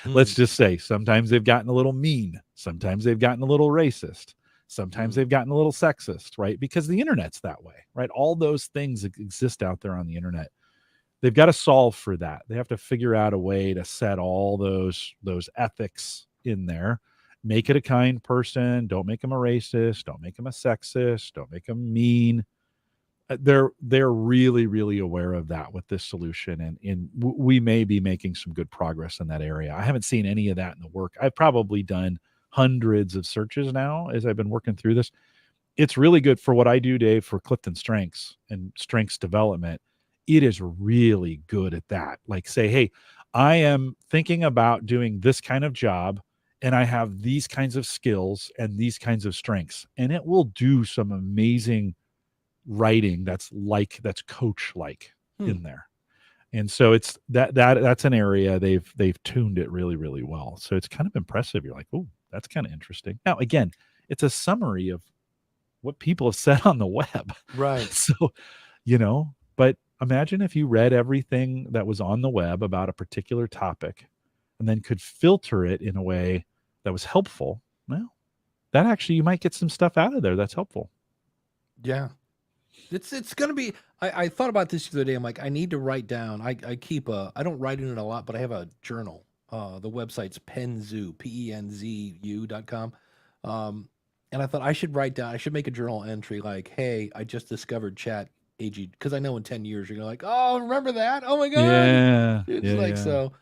Let's just say sometimes they've gotten a little mean. Sometimes they've gotten a little racist. Sometimes they've gotten a little sexist, right? Because the internet's that way, right? All those things exist out there on the internet. They've got to solve for that. They have to figure out a way to set all those ethics in there. Make it a kind person. Don't make them a racist. Don't make them a sexist. Don't make them mean. They're really, really aware of that with this solution. And we may be making some good progress in that area. I haven't seen any of that in the work. I've probably done hundreds of searches now as I've been working through this. It's really good for what I do, Dave, for Clifton Strengths and strengths development. It is really good at that. Like say, hey, I am thinking about doing this kind of job and I have these kinds of skills and these kinds of strengths. And it will do some amazing writing that's coach like in there. And so it's that's an area they've tuned it really, really well. So it's kind of impressive. You're like, oh, that's kind of interesting. Now, again, it's a summary of what people have said on the web. Right. So, but imagine if you read everything that was on the web about a particular topic and then could filter it in a way that was helpful. Well, that actually, you might get some stuff out of there that's helpful. Yeah. It's going to be, I thought about this the other day. I'm like, I need to write down, I don't write in it a lot, but I have a journal. The website's Penzu, PENZU.com. And I thought I should make a journal entry like, hey, I just discovered chat AG, because I know in 10 years, you're like, oh, remember that? Oh my God. Yeah. It's so.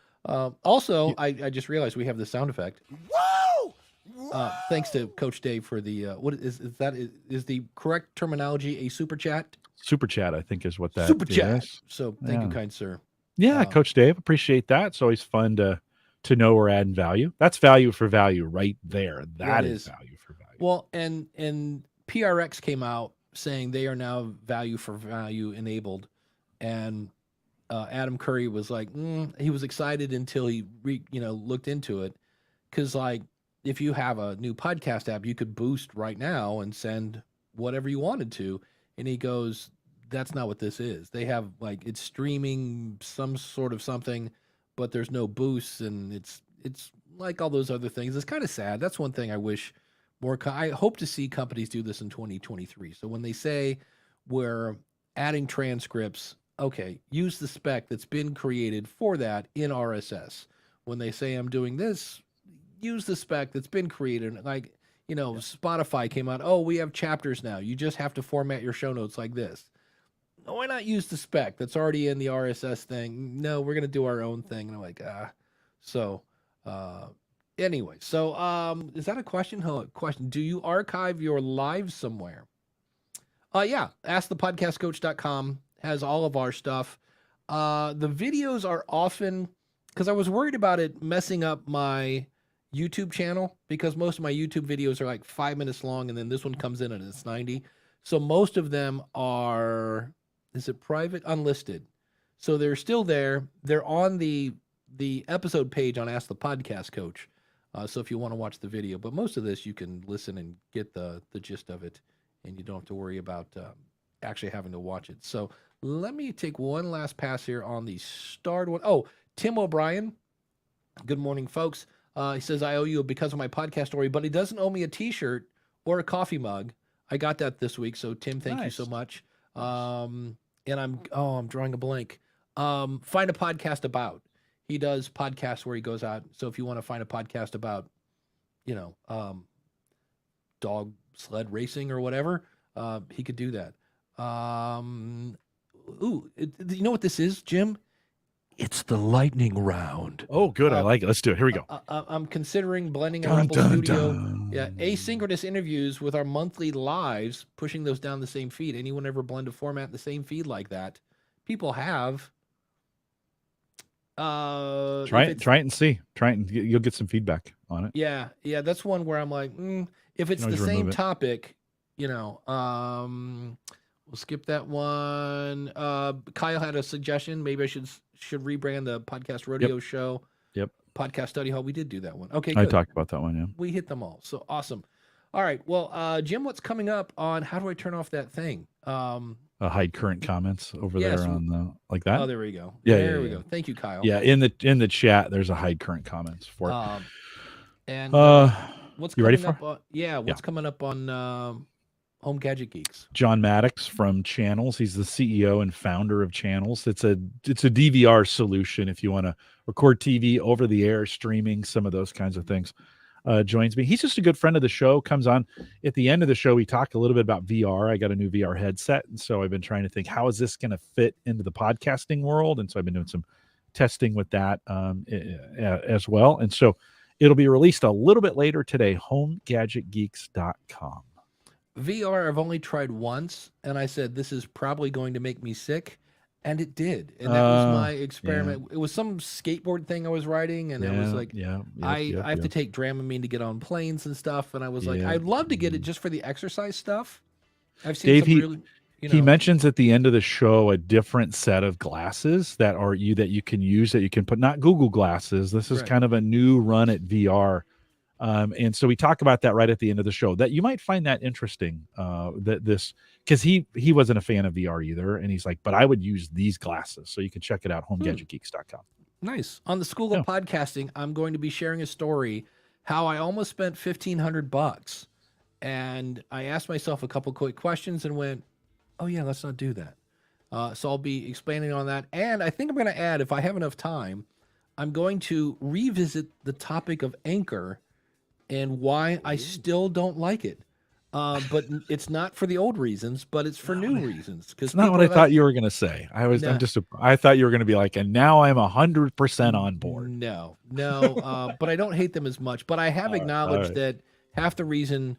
Also, I just realized we have the sound effect. Woo! Thanks to Coach Dave for the what is that is the correct terminology a super chat? Super chat, I think, is what that Super chat. is. So thank you, kind sir. Yeah, Coach Dave, appreciate that. It's always fun to know we're adding value. That's value for value right there. That is value for value. Well, and PRX came out saying they are now value for value enabled, and Adam Curry was like, he was excited until he looked into it, because like if you have a new podcast app, you could boost right now and send whatever you wanted to, and he goes, that's not what this is. They have like it's streaming some sort of something, but there's no boosts, and it's like all those other things. It's kind of sad. That's one thing I wish more. I hope to see companies do this in 2023. So when they say we're adding transcripts, okay, use the spec that's been created for that in RSS. When they say I'm doing this, use the spec that's been created. Like, Spotify came out, oh, we have chapters now. You just have to format your show notes like this. Why not use the spec that's already in the RSS thing? No, we're going to do our own thing. And I'm like, So, anyway, so is that a question? Question. Do you archive your lives somewhere? Yeah, askthepodcastcoach.com has all of our stuff. The videos are often, because I was worried about it messing up my YouTube channel, because most of my YouTube videos are like 5 minutes long, and then this one comes in and it's 90. So most of them are, is it private? Unlisted. So they're still there. They're on the episode page on Ask the Podcast Coach. So if you want to watch the video, but most of this you can listen and get the gist of it, and you don't have to worry about actually having to watch it. So let me take one last pass here on the starred one. Oh, Tim O'Brien. Good morning, folks. He says, I owe you because of my podcast story, but he doesn't owe me a T-shirt or a coffee mug. I got that this week. So Tim, thank you so much. And I'm drawing a blank. Find a podcast about. He does podcasts where he goes out. So if you want to find a podcast about, dog sled racing or whatever, he could do that. You know what this is, Jim? It's the lightning round. Oh, good. I like it. Let's do it. Here we go. I'm considering blending a Rebel Studio. Yeah, asynchronous interviews with our monthly lives, pushing those down the same feed. Anyone ever blend a format in the same feed like that? People have. Try it and see. Try it and you'll get some feedback on it. Yeah, that's one where I'm like, if it's the same topic, we'll skip that one. Kyle had a suggestion. Maybe I should rebrand the podcast Rodeo show. Yep. Podcast study hall. We did do that one. Okay, good. I talked about that one. Yeah. We hit them all. So awesome. All right. Well, Jim, what's coming up on how do I turn off that thing? Hide current comments over there on the like that. Oh, there we go. Yeah, there we go. Thank you, Kyle. Yeah, in the chat, there's a hide current comments for it. And what's you coming ready for? Up what's coming up on Home Gadget Geeks? John Maddox from Channels. He's the CEO and founder of Channels. It's a DVR solution if you want to record TV over the air, streaming, some of those kinds of things. Joins me. He's just a good friend of the show. Comes on at the end of the show. We talk a little bit about VR. I got a new VR headset, and so I've been trying to think, how is this going to fit into the podcasting world? And so I've been doing some testing with that as well. And so it'll be released a little bit later today. HomeGadgetGeeks.com. VR I've only tried once, and I said this is probably going to make me sick. And it did. And that was my experiment. Yeah. It was some skateboard thing I was riding, and it was like, I have to take Dramamine to get on planes and stuff. And I was like, I'd love to get it just for the exercise stuff. I've seen Dave, he mentions at the end of the show a different set of glasses that you can use, that you can put, not Google glasses. This is kind of a new run at VR. And so we talk about that right at the end of the show, that you might find that interesting, because he wasn't a fan of VR either. And he's like, but I would use these glasses. So you can check it out, HomeGadgetGeeks.com. Nice. On the School of Podcasting, I'm going to be sharing a story, how I almost spent $1,500. And I asked myself a couple quick questions and went, oh yeah, let's not do that. So I'll be expanding on that. And I think I'm going to add, if I have enough time, I'm going to revisit the topic of Anchor and why I still don't like it. But it's not for the old reasons, but it's for new reasons. Because It's not what I thought you were going to say. I thought you were going to be like, and now I'm 100% on board. No, but I don't hate them as much. But I have acknowledged that half the reason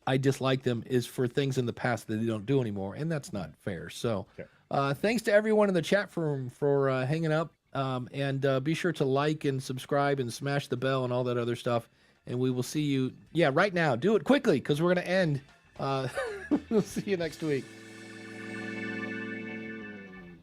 I dislike them is for things in the past that they don't do anymore, and that's not fair. So, thanks to everyone in the chat room for hanging up, and be sure to like and subscribe and smash the bell and all that other stuff. And we will see you, right now. Do it quickly because we're going to end. We'll see you next week.